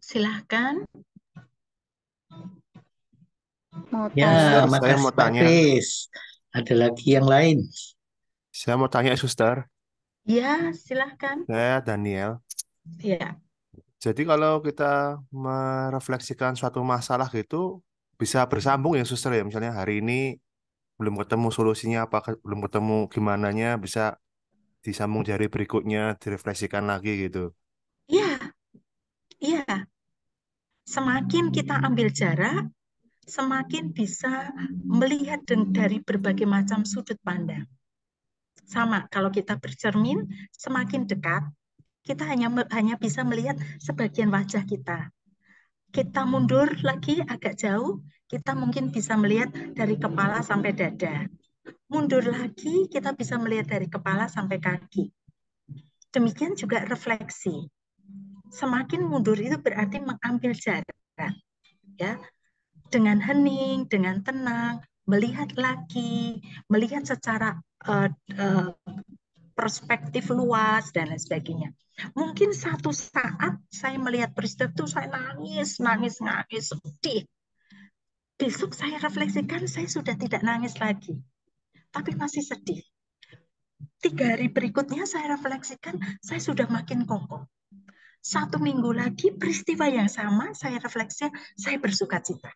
Silahkan. Mau Ya, tanya. Suster, saya makasih mau Pak tanya. Kris. Ada lagi yang lain? Saya mau tanya, Suster. Ya, silahkan. Saya Daniel. Ya. Jadi kalau kita merefleksikan suatu masalah gitu, bisa bersambung ya, Suster ya. Misalnya hari ini belum ketemu solusinya, belum ketemu gimananya, bisa disambung jari berikutnya, direfleksikan lagi gitu. Iya, iya. Semakin kita ambil jarak, semakin bisa melihat dari berbagai macam sudut pandang. Sama, kalau kita bercermin, semakin dekat, kita hanya bisa melihat sebagian wajah kita. Kita mundur lagi agak jauh, kita mungkin bisa melihat dari kepala sampai dada. Mundur lagi, kita bisa melihat dari kepala sampai kaki. Demikian juga refleksi. Semakin mundur itu berarti mengambil jarak, ya. Dengan hening, dengan tenang, melihat lagi, melihat secara perspektif luas dan lain sebagainya. Mungkin satu saat saya melihat peristiwa itu saya nangis, nangis, nangis, sedih. Besok saya refleksikan, saya sudah tidak nangis lagi, tapi masih sedih. 3 hari berikutnya saya refleksikan, saya sudah makin kokoh. 1 minggu lagi peristiwa yang sama, saya refleksi, saya bersuka cita.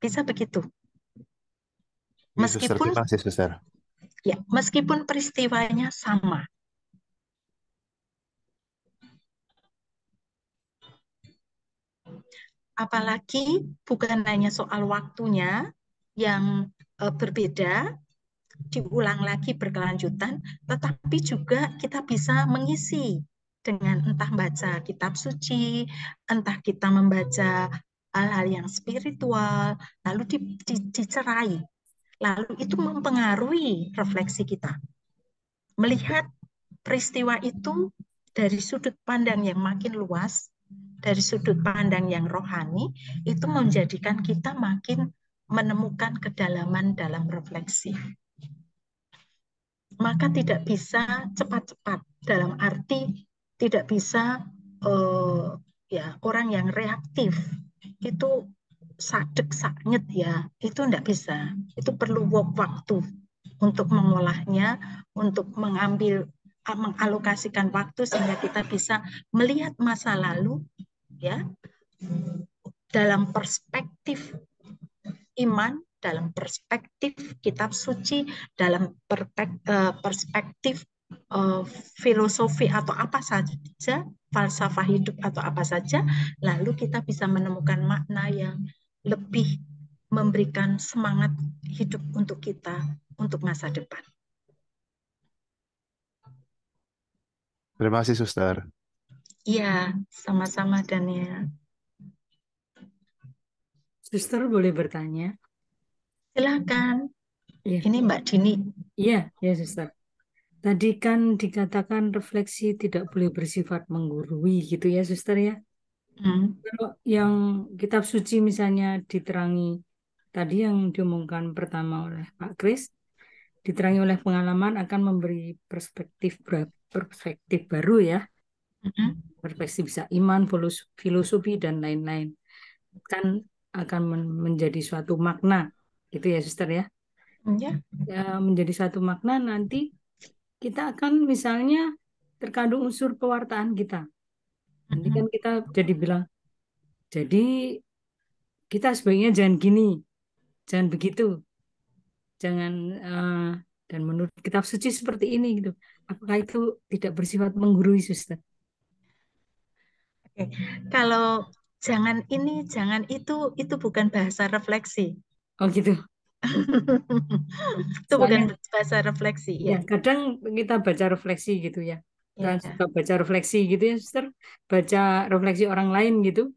Bisa begitu. Iya, Suster. Meskipun Terima kasih, Suster. ya, meskipun peristiwanya sama. Apalagi bukan hanya soal waktunya yang berbeda, diulang lagi berkelanjutan, tetapi juga kita bisa mengisi dengan entah baca kitab suci, entah kita membaca hal-hal yang spiritual, lalu dicerai. Lalu itu mempengaruhi refleksi kita. Melihat peristiwa itu dari sudut pandang yang makin luas, dari sudut pandang yang rohani, itu menjadikan kita makin menemukan kedalaman dalam refleksi. Maka tidak bisa cepat-cepat, dalam arti tidak bisa ya orang yang reaktif itu sadek saknyet ya, itu tidak bisa. Itu perlu waktu untuk mengolahnya, untuk mengalokasikan waktu sehingga kita bisa melihat masa lalu ya dalam perspektif iman, dalam perspektif kitab suci, dalam perspektif filosofi atau apa saja, falsafah hidup atau apa saja, lalu kita bisa menemukan makna yang lebih memberikan semangat hidup untuk kita untuk masa depan. Terima kasih, Suster. Iya, sama-sama Daniel. Suster boleh bertanya? Silakan. Iya, Ini Mbak Dini. iya, ya suster. Tadi kan dikatakan refleksi tidak boleh bersifat menggurui gitu ya suster ya. Kalau yang kitab suci misalnya diterangi tadi yang diomongkan pertama oleh Pak Kris, diterangi oleh pengalaman akan memberi perspektif baru ya. Perspektif bisa iman, filosofi dan lain-lain. Kan akan menjadi suatu makna, gitu ya, Suster ya. Ya. Menjadi suatu makna nanti kita akan misalnya terkandung unsur pewartaan kita. Nanti kan kita jadi bilang, jadi kita sebaiknya jangan gini, jangan begitu, jangan dan menurut kitab suci seperti ini gitu. Apakah itu tidak bersifat menggurui, Suster? Oke. Kalau jangan ini, jangan itu bukan bahasa refleksi. Oh gitu. Itu bukan Soalnya bahasa refleksi ya ya. kadang kita baca refleksi gitu ya. Ya. Kan suka baca refleksi gitu ya, Suster. Baca refleksi orang lain gitu.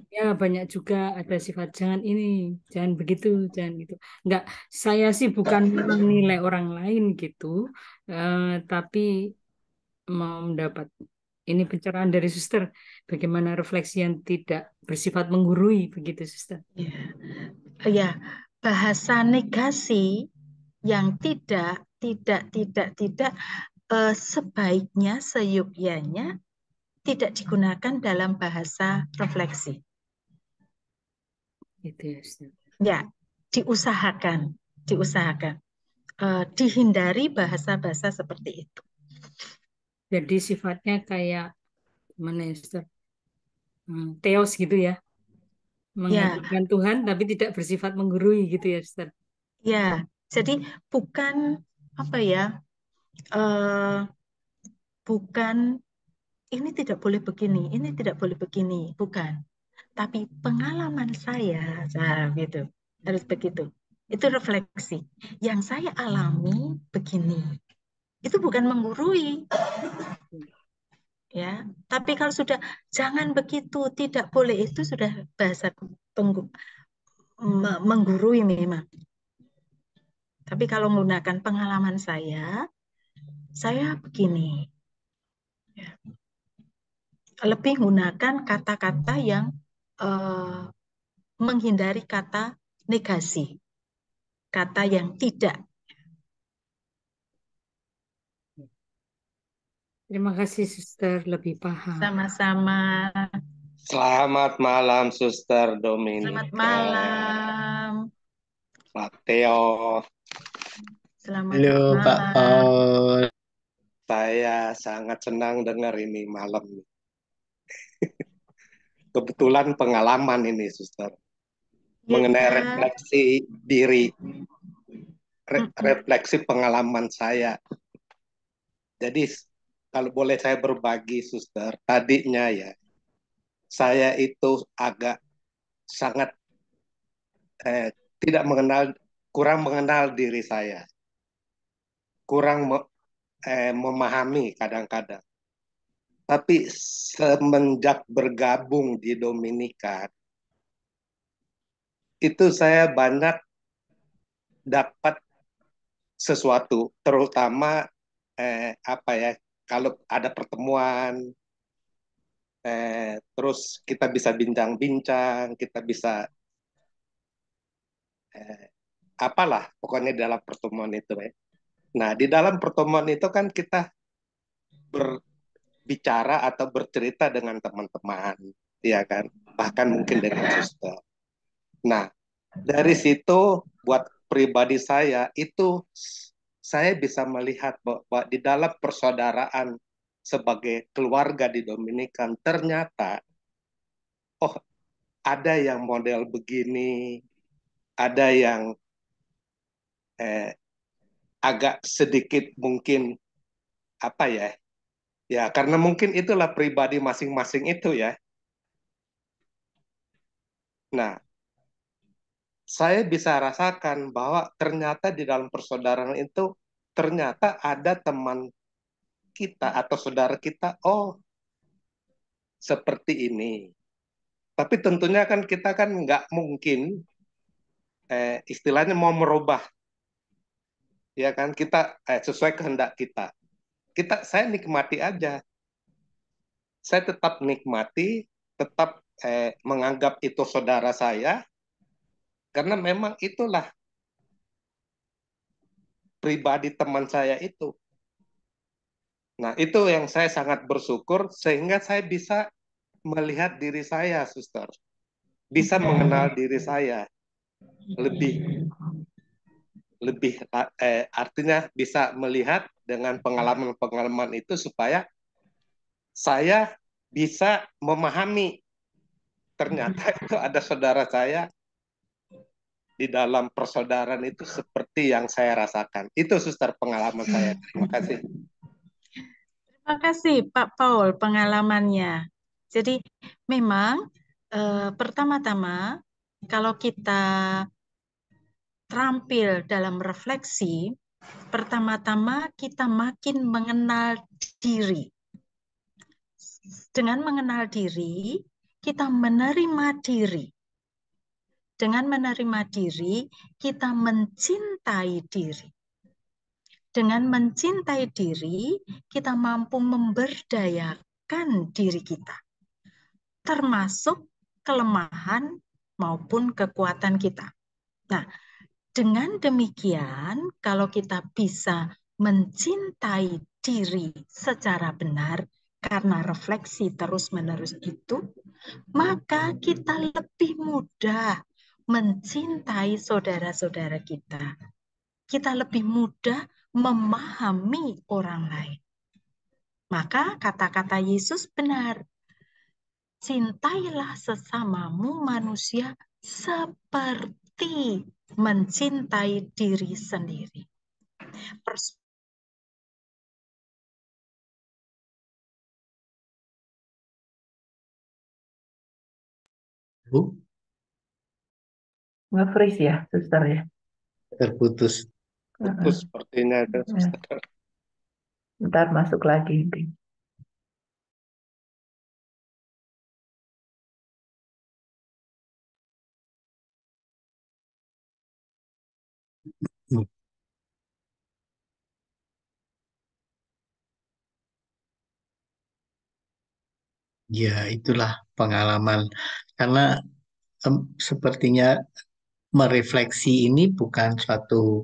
Ya banyak juga ada sifat jangan ini, jangan begitu, jangan gitu. Enggak, saya sih bukan menilai orang lain gitu, tapi mau mendapat ini pencerahan dari Suster, bagaimana refleksi yang tidak bersifat menggurui begitu, Suster. Ya, bahasa negasi yang tidak sebaiknya, seyogyanya tidak digunakan dalam bahasa refleksi. Gitu ya, Suster. Ya, diusahakan. Dihindari bahasa-bahasa seperti itu. Jadi sifatnya kayak mana ya, Suster? Theos gitu ya, Ya, menghadirkan Tuhan tapi tidak bersifat menggurui gitu ya, Suster. ya. Jadi bukan apa ya? Bukan ini tidak boleh begini, ini tidak boleh begini, bukan. Tapi pengalaman saya, gitu, harus begitu. Itu refleksi. Yang saya alami begini. Itu bukan menggurui, ya. Tapi kalau sudah jangan begitu, tidak boleh, itu sudah bahasa menggurui memang. Tapi kalau menggunakan pengalaman saya begini. Ya. Lebih menggunakan kata-kata yang menghindari kata negasi, kata yang tidak. Terima kasih, Suster, lebih paham. Sama-sama. Selamat malam, Suster Selamat Dominika. malam. Pak Theo. Selamat Halo Pak malam. Paul. Saya sangat senang dengar ini malam. Kebetulan pengalaman ini, Suster. Mengenai refleksi diri. Refleksi pengalaman saya. Jadi, kalau boleh saya berbagi, Suster, tadinya ya, saya itu agak sangat kurang mengenal diri saya. Kurang memahami kadang-kadang. Tapi semenjak bergabung di Dominika, itu saya banyak dapat sesuatu, terutama kalau ada pertemuan, terus kita bisa bincang-bincang, kita bisa pokoknya dalam pertemuan itu ya. Nah, di dalam pertemuan itu kan kita berbicara atau bercerita dengan teman-teman, ya kan, bahkan mungkin dengan suster. Nah, dari situ buat pribadi saya itu saya bisa melihat bahwa di dalam persaudaraan sebagai keluarga di Dominikan ternyata ada yang model begini, ada yang agak sedikit mungkin ya karena mungkin itulah pribadi masing-masing itu ya. Nah, saya bisa rasakan bahwa ternyata di dalam persaudaraan itu ternyata ada teman kita atau saudara kita, seperti ini. Tapi tentunya kan kita kan nggak mungkin istilahnya mau merubah, ya kan, kita sesuai kehendak kita. Saya nikmati aja. Saya tetap nikmati, tetap menganggap itu saudara saya, karena memang itulah pribadi teman saya itu. Nah, itu yang saya sangat bersyukur sehingga saya bisa melihat diri saya, suster. Bisa mengenal diri saya lebih artinya bisa melihat dengan pengalaman-pengalaman itu supaya saya bisa memahami ternyata itu ada saudara saya di dalam persaudaraan itu seperti yang saya rasakan. Itu suster pengalaman saya. Terima kasih. Terima kasih Pak Paul pengalamannya. Jadi memang pertama-tama kalau kita terampil dalam refleksi, pertama-tama kita makin mengenal diri. Dengan mengenal diri, kita menerima diri. Dengan menerima diri, kita mencintai diri. Dengan mencintai diri, kita mampu memberdayakan diri kita, termasuk kelemahan maupun kekuatan kita. Nah, dengan demikian, kalau kita bisa mencintai diri secara benar, karena refleksi terus-menerus itu, maka kita lebih mudah mencintai saudara-saudara kita. Kita lebih mudah memahami orang lain. Maka kata-kata Yesus benar. Cintailah sesamamu manusia seperti mencintai diri sendiri. Bu, Nge-freeze ya, suster ya. terputus. Putus sepertinya ada suster. Ntar masuk lagi. Ya, itulah pengalaman. Karena sepertinya merefleksi ini bukan suatu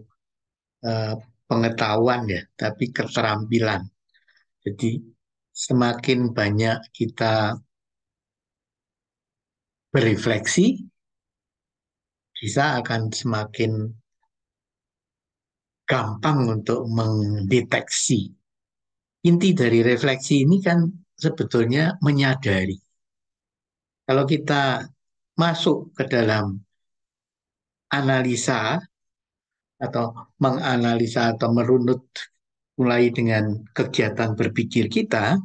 eh, pengetahuan ya, tapi keterampilan. Jadi semakin banyak kita berefleksi, kita akan semakin gampang untuk mendeteksi. Inti dari refleksi ini kan sebetulnya menyadari. Kalau kita masuk ke dalam analisa atau menganalisa atau merunut mulai dengan kegiatan berpikir kita,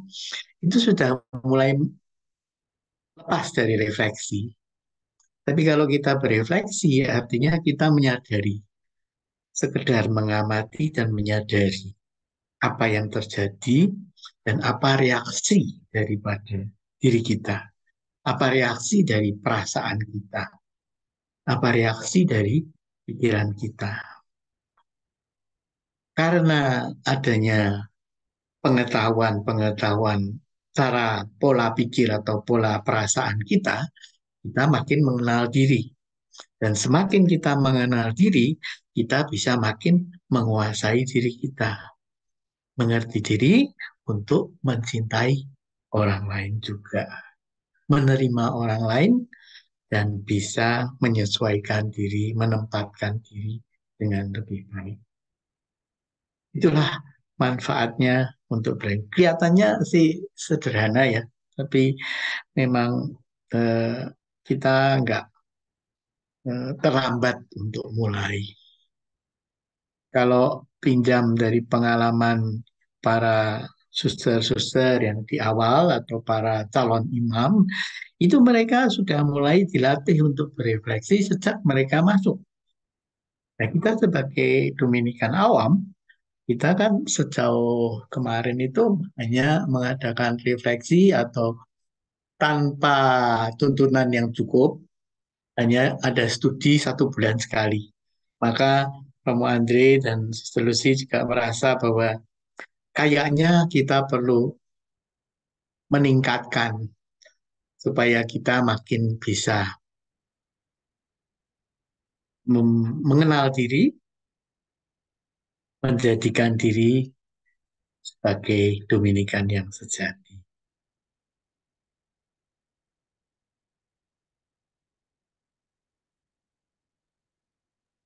itu sudah mulai lepas dari refleksi. Tapi kalau kita berefleksi, artinya kita menyadari, sekedar mengamati dan menyadari apa yang terjadi dan apa reaksi daripada diri kita, apa reaksi dari perasaan kita, apa reaksi dari pikiran kita. Karena adanya pengetahuan cara pola pikir atau pola perasaan kita, kita makin mengenal diri. Dan semakin kita mengenal diri, kita bisa makin menguasai diri kita. Mengerti diri untuk mencintai orang lain juga. Menerima orang lain dan bisa menyesuaikan diri, menempatkan diri dengan lebih baik. Itulah manfaatnya untuk brain. Kelihatannya sih sederhana ya, tapi memang kita nggak terlambat untuk mulai. Kalau pinjam dari pengalaman para suster-suster yang di awal atau para calon imam, itu mereka sudah mulai dilatih untuk berefleksi sejak mereka masuk. Nah, kita sebagai Dominikan awam, kita kan sejauh kemarin itu hanya mengadakan refleksi atau tanpa tuntunan yang cukup, hanya ada studi 1 bulan sekali. Maka Romo Andre dan Sister Lucy juga merasa bahwa kayaknya kita perlu meningkatkan supaya kita makin bisa mengenal diri, menjadikan diri sebagai Dominikan yang sejati.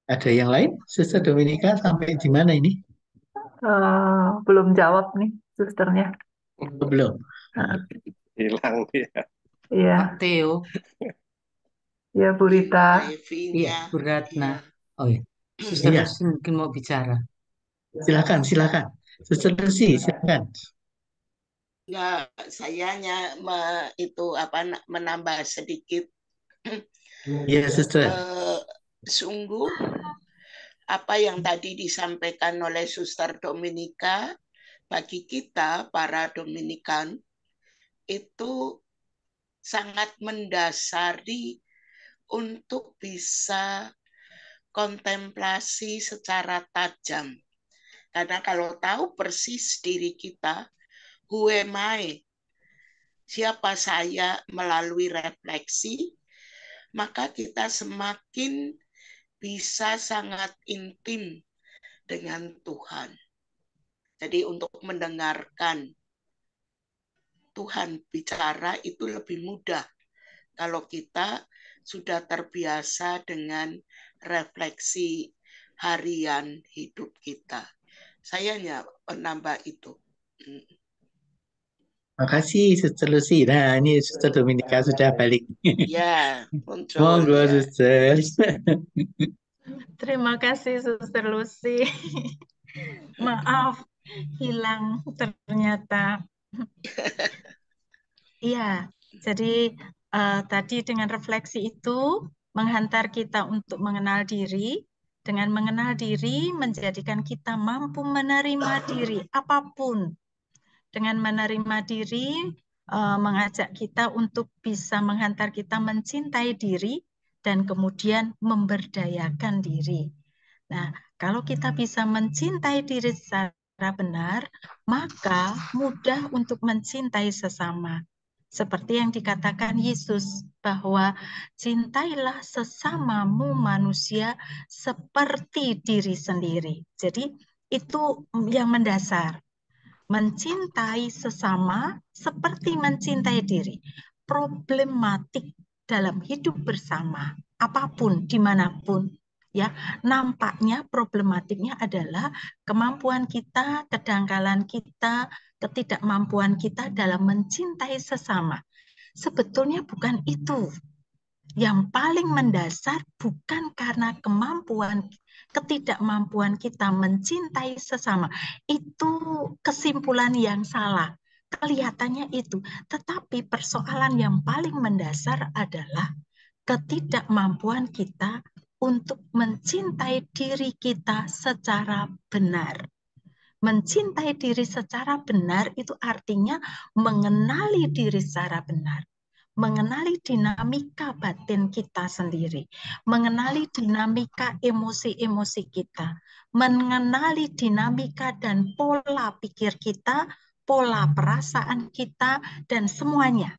Ada yang lain? Suster Dominika sampai di mana ini? Belum jawab nih, susternya. Belum. Hilang dia. Iya, Pak Theo, iya Bu Rita. iya Bu Ratna. Oh iya, Suster Iya, Lucy mungkin mau bicara. silakan, silakan. Suster Lucy, silakan. Enggak, saya hanya menambah sedikit. Iya, Suster. Sungguh apa yang tadi disampaikan oleh Suster Dominika, bagi kita para Dominikan itu sangat mendasari untuk bisa kontemplasi secara tajam. Karena kalau tahu persis diri kita, who am I? Siapa saya melalui refleksi, maka kita semakin bisa sangat intim dengan Tuhan. Jadi untuk mendengarkan Tuhan bicara itu lebih mudah kalau kita sudah terbiasa dengan refleksi harian hidup kita. Saya hanya menambah itu. Makasih Suster Lucy. Nah, ini Suster Dominika sudah balik. Ya, muncul. Monggo, Ya. Suster. Terima kasih Suster Lucy. Maaf, hilang ternyata. Iya, jadi tadi dengan refleksi itu menghantar kita untuk mengenal diri. Dengan mengenal diri menjadikan kita mampu menerima diri apapun. Dengan menerima diri mengajak kita untuk bisa menghantar kita mencintai diri dan kemudian memberdayakan diri. Nah, kalau kita bisa mencintai diri secara benar, maka mudah untuk mencintai sesama. Seperti yang dikatakan Yesus, bahwa cintailah sesamamu manusia seperti diri sendiri. Jadi itu yang mendasar. Mencintai sesama seperti mencintai diri. Problematik dalam hidup bersama, apapun, dimanapun, ya, nampaknya problematiknya adalah kemampuan kita, kedangkalan kita, ketidakmampuan kita dalam mencintai sesama. Sebetulnya bukan itu. Yang paling mendasar bukan karena ketidakmampuan kita mencintai sesama. Itu kesimpulan yang salah. Kelihatannya itu. Tetapi persoalan yang paling mendasar adalah ketidakmampuan kita untuk mencintai diri kita secara benar. Mencintai diri secara benar itu artinya mengenali diri secara benar. Mengenali dinamika batin kita sendiri, mengenali dinamika emosi-emosi kita, mengenali dinamika dan pola pikir kita, pola perasaan kita, dan semuanya.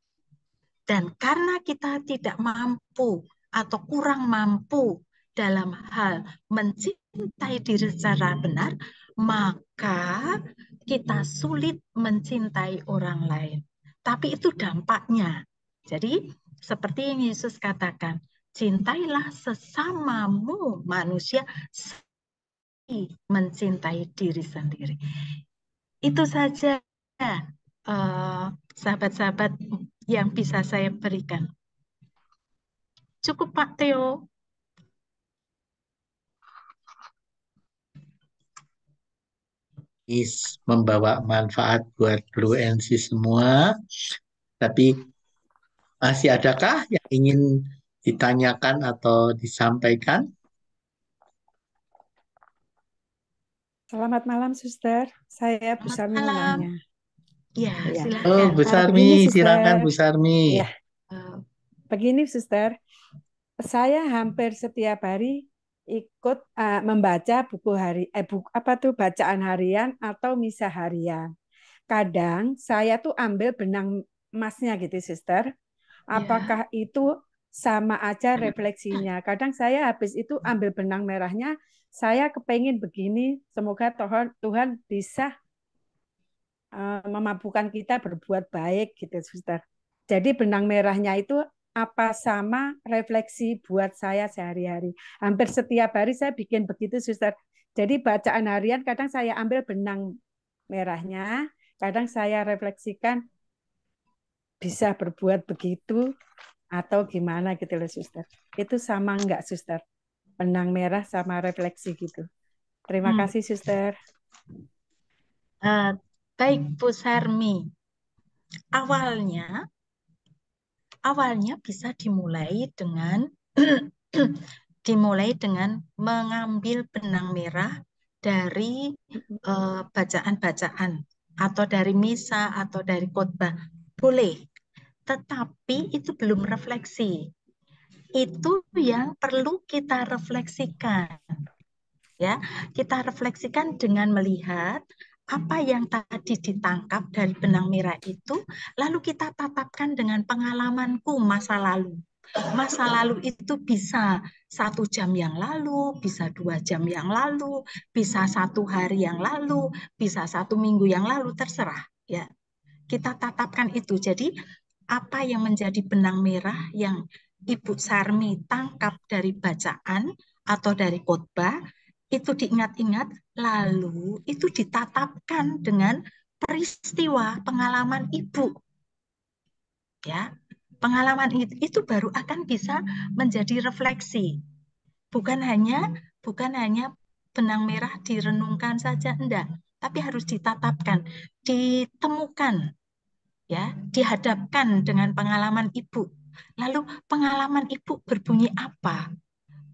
Dan karena kita tidak mampu atau kurang mampu dalam hal mencintai diri secara benar, maka kita sulit mencintai orang lain. Tapi itu dampaknya. Jadi seperti yang Yesus katakan, cintailah sesamamu manusia seperti mencintai diri sendiri. Itu saja sahabat-sahabat yang bisa saya berikan. Cukup Pak Theo. Membawa manfaat buat Blue NC semua. Tapi masih adakah yang ingin ditanyakan atau disampaikan? Selamat malam, Suster. Saya Bu Sarmi mau nanya. Ya, silakan. Oh, Bu Sarmi, silakan Bu Sarmi. Ya. Begini, Suster. Saya hampir setiap hari ikut membaca buku bacaan harian atau misa harian. Kadang saya tuh ambil benang emasnya gitu, Suster. Apakah itu sama aja refleksinya. Kadang saya habis itu ambil benang merahnya, saya kepengen begini, semoga Tuhan bisa memampukan kita berbuat baik gitu, Suster. Jadi benang merahnya itu apa sama refleksi buat saya sehari-hari. Hampir setiap hari saya bikin begitu, Suster. Jadi bacaan harian kadang saya ambil benang merahnya, kadang saya refleksikan bisa berbuat begitu atau gimana gitu loh, Suster. Itu sama enggak, Suster? Benang merah sama refleksi gitu. Terima kasih, Suster. Baik, Bu Sarmi. Awalnya bisa dimulai dengan mengambil benang merah dari bacaan-bacaan atau dari misa atau dari khotbah. Boleh, tetapi itu belum refleksi. Itu yang perlu kita refleksikan. Ya, kita refleksikan dengan melihat apa yang tadi ditangkap dari benang merah itu, lalu kita tatapkan dengan pengalamanku masa lalu. Masa lalu itu bisa 1 jam yang lalu, bisa 2 jam yang lalu, bisa 1 hari yang lalu, bisa 1 minggu yang lalu, terserah. Ya, kita tatapkan itu. Jadi apa yang menjadi benang merah yang Ibu Sarmi tangkap dari bacaan atau dari khotbah, itu diingat-ingat, lalu itu ditatapkan dengan peristiwa pengalaman Ibu. Ya, pengalaman itu baru akan bisa menjadi refleksi. Bukan hanya benang merah direnungkan saja, enggak, tapi harus ditatapkan, ditemukan, ya, dihadapkan dengan pengalaman Ibu. Lalu pengalaman Ibu berbunyi apa?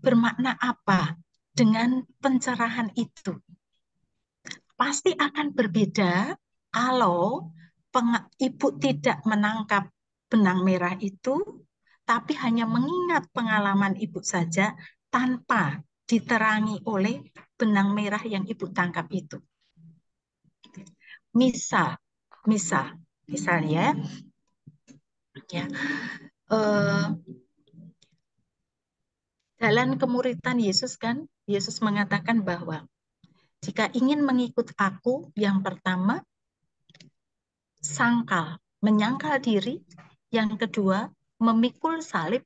Bermakna apa dengan pencerahan itu? Pasti akan berbeda kalau Ibu tidak menangkap benang merah itu, tapi hanya mengingat pengalaman Ibu saja tanpa diterangi oleh benang merah yang Ibu tangkap itu. Misalnya, ya, jalan kemuritan Yesus kan, Yesus mengatakan bahwa jika ingin mengikut aku, yang pertama menyangkal diri, yang kedua memikul salib,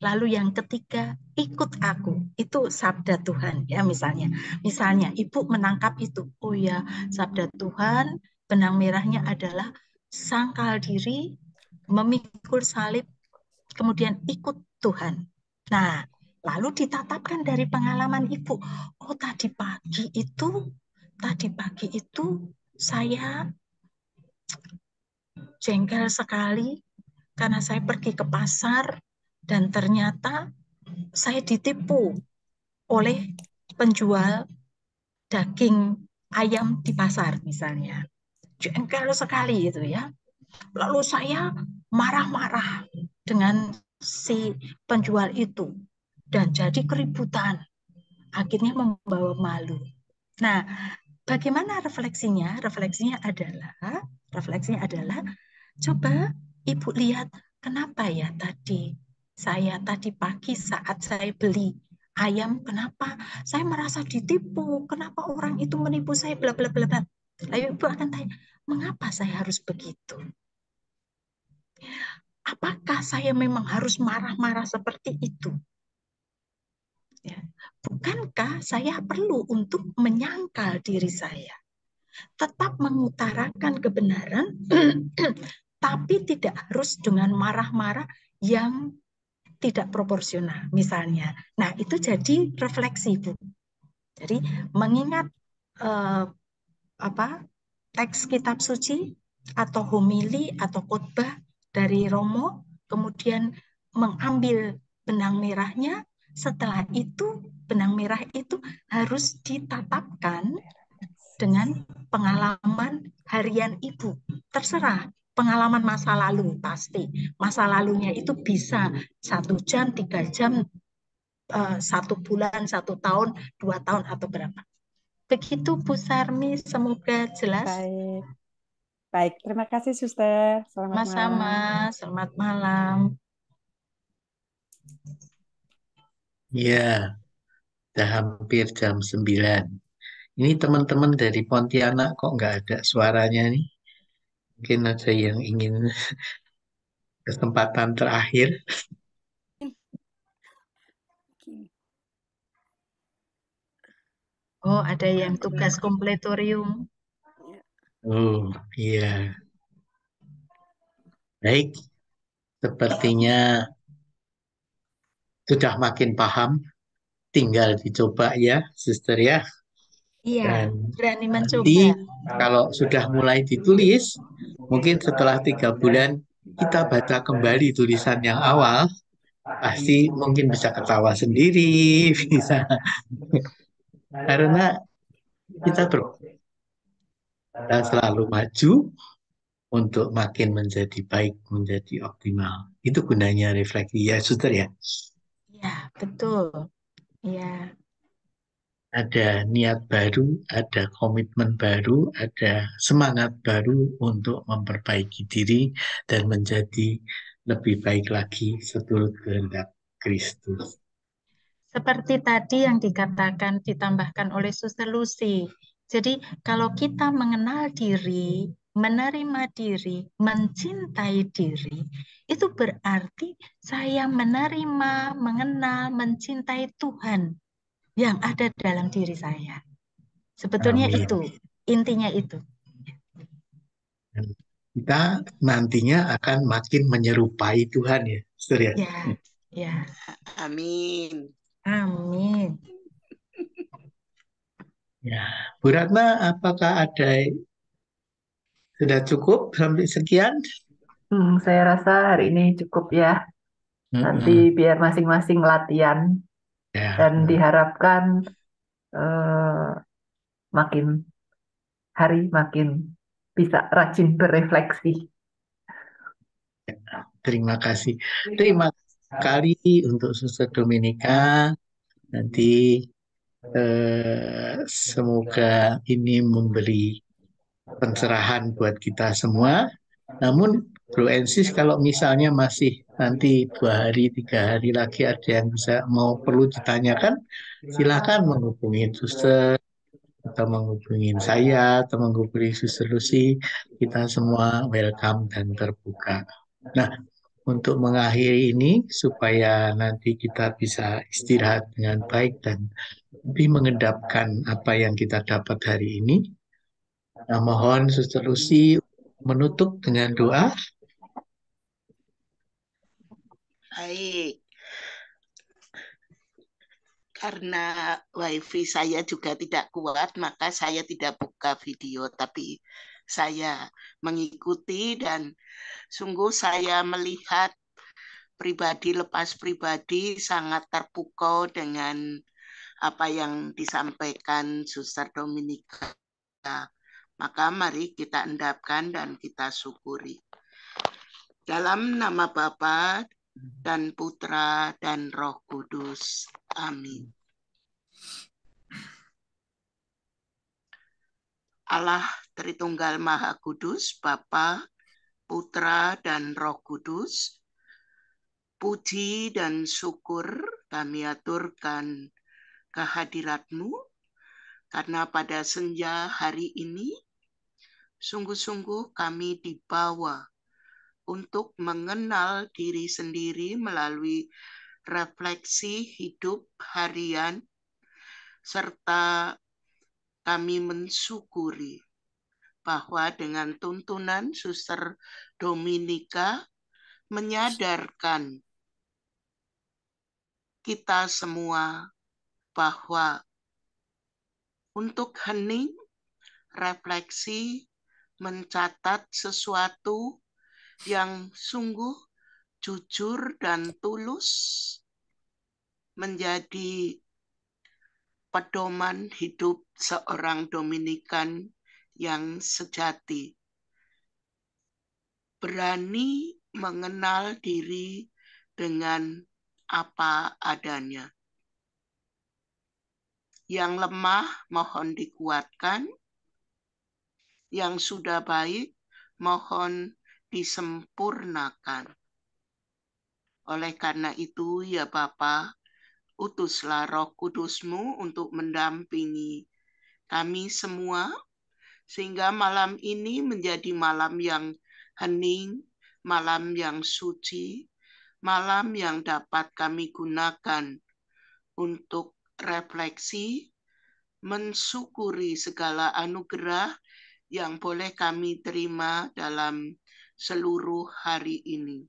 lalu yang ketiga ikut aku. Itu sabda Tuhan, ya. Misalnya Ibu menangkap itu, oh ya, sabda Tuhan benang merahnya adalah sangkal diri, memikul salib, kemudian ikut Tuhan. Nah, lalu ditatapkan dari pengalaman Ibu. Oh, tadi pagi itu saya jengkel sekali karena saya pergi ke pasar dan ternyata saya ditipu oleh penjual daging ayam di pasar misalnya. Jengkel sekali itu, ya. Lalu saya marah-marah dengan si penjual itu dan jadi keributan. Akhirnya membawa malu. Nah, bagaimana refleksinya? Refleksinya adalah coba Ibu lihat, kenapa ya tadi pagi saat saya beli ayam, kenapa saya merasa ditipu? Kenapa orang itu menipu saya, bla bla bla bla. Lalu Ibu akan tanya, mengapa saya harus begitu? Apakah saya memang harus marah-marah seperti itu? Ya. Bukankah saya perlu untuk menyangkal diri saya? Tetap mengutarakan kebenaran, tapi tidak harus dengan marah-marah yang tidak proporsional, misalnya. Nah, itu jadi refleksi, Bu. Jadi mengingat teks kitab suci atau homili atau khotbah dari Romo, kemudian mengambil benang merahnya. Setelah itu benang merah itu harus ditatapkan dengan pengalaman harian Ibu. Terserah, pengalaman masa lalu pasti. Masa lalunya itu bisa 1 jam, 3 jam, 1 bulan, 1 tahun, 2 tahun, atau berapa. Begitu Bu Sarmi, semoga jelas. Baik, terima kasih Suster. Selamat malam. Selamat malam. Ya, udah hampir jam 9. Ini teman-teman dari Pontianak kok nggak ada suaranya nih? Mungkin ada yang ingin kesempatan terakhir. Oh, ada yang tugas kompletorium. Oh, iya. Baik, sepertinya sudah makin paham. Tinggal dicoba ya, Suster ya. Iya, Dan berani nanti mencoba. kalau sudah mulai ditulis, mungkin setelah 3 bulan kita baca kembali tulisan yang awal, pasti mungkin bisa ketawa sendiri, bisa karena kita selalu maju untuk makin menjadi baik, menjadi optimal. Itu gunanya refleksi ya, Suster ya. Iya, betul. Iya. Ada niat baru, ada komitmen baru, ada semangat baru untuk memperbaiki diri dan menjadi lebih baik lagi seturut kehendak Kristus. Seperti tadi yang dikatakan, ditambahkan oleh Suster Lucy. Jadi kalau kita mengenal diri, menerima diri, mencintai diri, itu berarti saya menerima, mengenal, mencintai Tuhan yang ada dalam diri saya. Sebetulnya Amin. itu, intinya itu. Dan kita nantinya akan makin menyerupai Tuhan ya, Suster ya. Ya, ya. Amin. Amin. Ya, Bu Ratna, apakah ada sudah cukup sampai sekian? Saya rasa hari ini cukup ya. Nanti Mm-mm. biar masing-masing latihan Ya, dan diharapkan eh, makin hari makin bisa rajin berefleksi. terima kasih. Terima kasih sekali untuk Suster Dominika. Nanti semoga ini memberi pencerahan buat kita semua. Namun Bro Ensis kalau misalnya masih nanti 2 hari, 3 hari lagi ada yang bisa mau perlu ditanyakan, silakan menghubungi Suster atau menghubungi saya atau menghubungi Suster Lucy. Kita semua welcome dan terbuka. Nah, untuk mengakhiri ini supaya nanti kita bisa istirahat dengan baik dan lebih mengendapkan apa yang kita dapat hari ini. Nah, mohon Suster Lucy menutup dengan doa. Baik. Karena wifi saya juga tidak kuat, maka saya tidak buka video, tapi saya mengikuti dan sungguh saya melihat pribadi lepas pribadi sangat terpukau dengan apa yang disampaikan Suster Dominika. Maka mari kita endapkan dan kita syukuri. Dalam nama Bapa dan Putra dan Roh Kudus. Amin. Allah Tritunggal Maha Kudus, Bapa, Putra, dan Roh Kudus, puji dan syukur kami aturkan kehadirat-Mu, karena pada senja hari ini, sungguh-sungguh kami dibawa untuk mengenal diri sendiri melalui refleksi hidup harian, serta kami mensyukuri bahwa dengan tuntunan Suster Dominika menyadarkan kita semua bahwa untuk hening, refleksi, mencatat sesuatu yang sungguh jujur dan tulus menjadi pedoman hidup seorang Dominikan yang sejati. Berani mengenal diri dengan apa adanya. Yang lemah mohon dikuatkan, yang sudah baik mohon disempurnakan. Oleh karena itu, ya Bapa, utuslah Roh Kudus-Mu untuk mendampingi kami semua, sehingga malam ini menjadi malam yang hening, malam yang suci, malam yang dapat kami gunakan untuk refleksi, mensyukuri segala anugerah yang boleh kami terima dalam seluruh hari ini.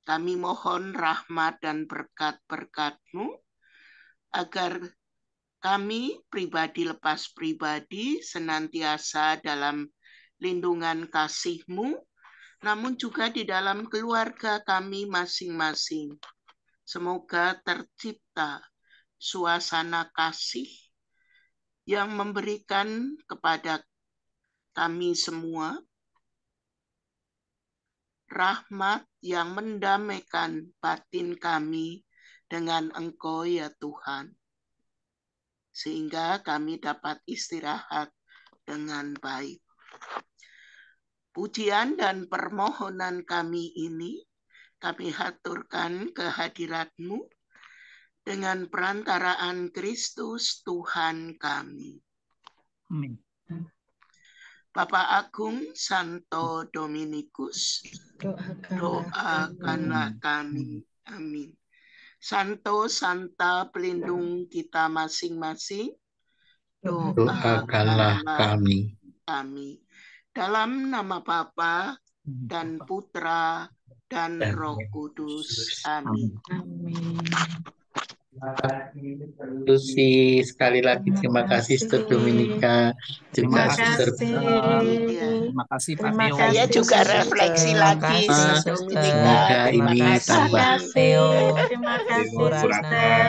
Kami mohon rahmat dan berkat-berkat-Mu agar kami pribadi lepas pribadi senantiasa dalam lindungan kasih-Mu, namun juga di dalam keluarga kami masing-masing. Semoga tercipta suasana kasih yang memberikan kepada kami semua rahmat yang mendamaikan batin kami dengan Engkau ya Tuhan, sehingga kami dapat istirahat dengan baik. Pujian dan permohonan kami ini kami haturkan kehadirat-Mu dengan perantaraan Kristus Tuhan kami. Amin. Bapak Agung Santo Dominikus, doakanlah kami. Amin. Santo Santa pelindung kita masing-masing, Doakanlah kami. Dalam nama Bapa dan Putra dan Roh Kudus. Amin. Sekali lagi terima kasih Sister Dominika, juga Sister. Terima kasih Pak Theo. Saya juga refleksi lagi Sister Dominika. Semoga ini tambah. Terima kasih Sister.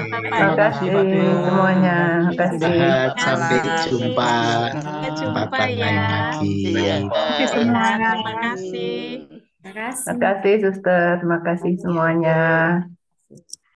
Terima kasih semuanya. Terima kasih. Sampai jumpa. Sampai jumpa ya. Terima kasih. Terima kasih Suster. Terima kasih semuanya.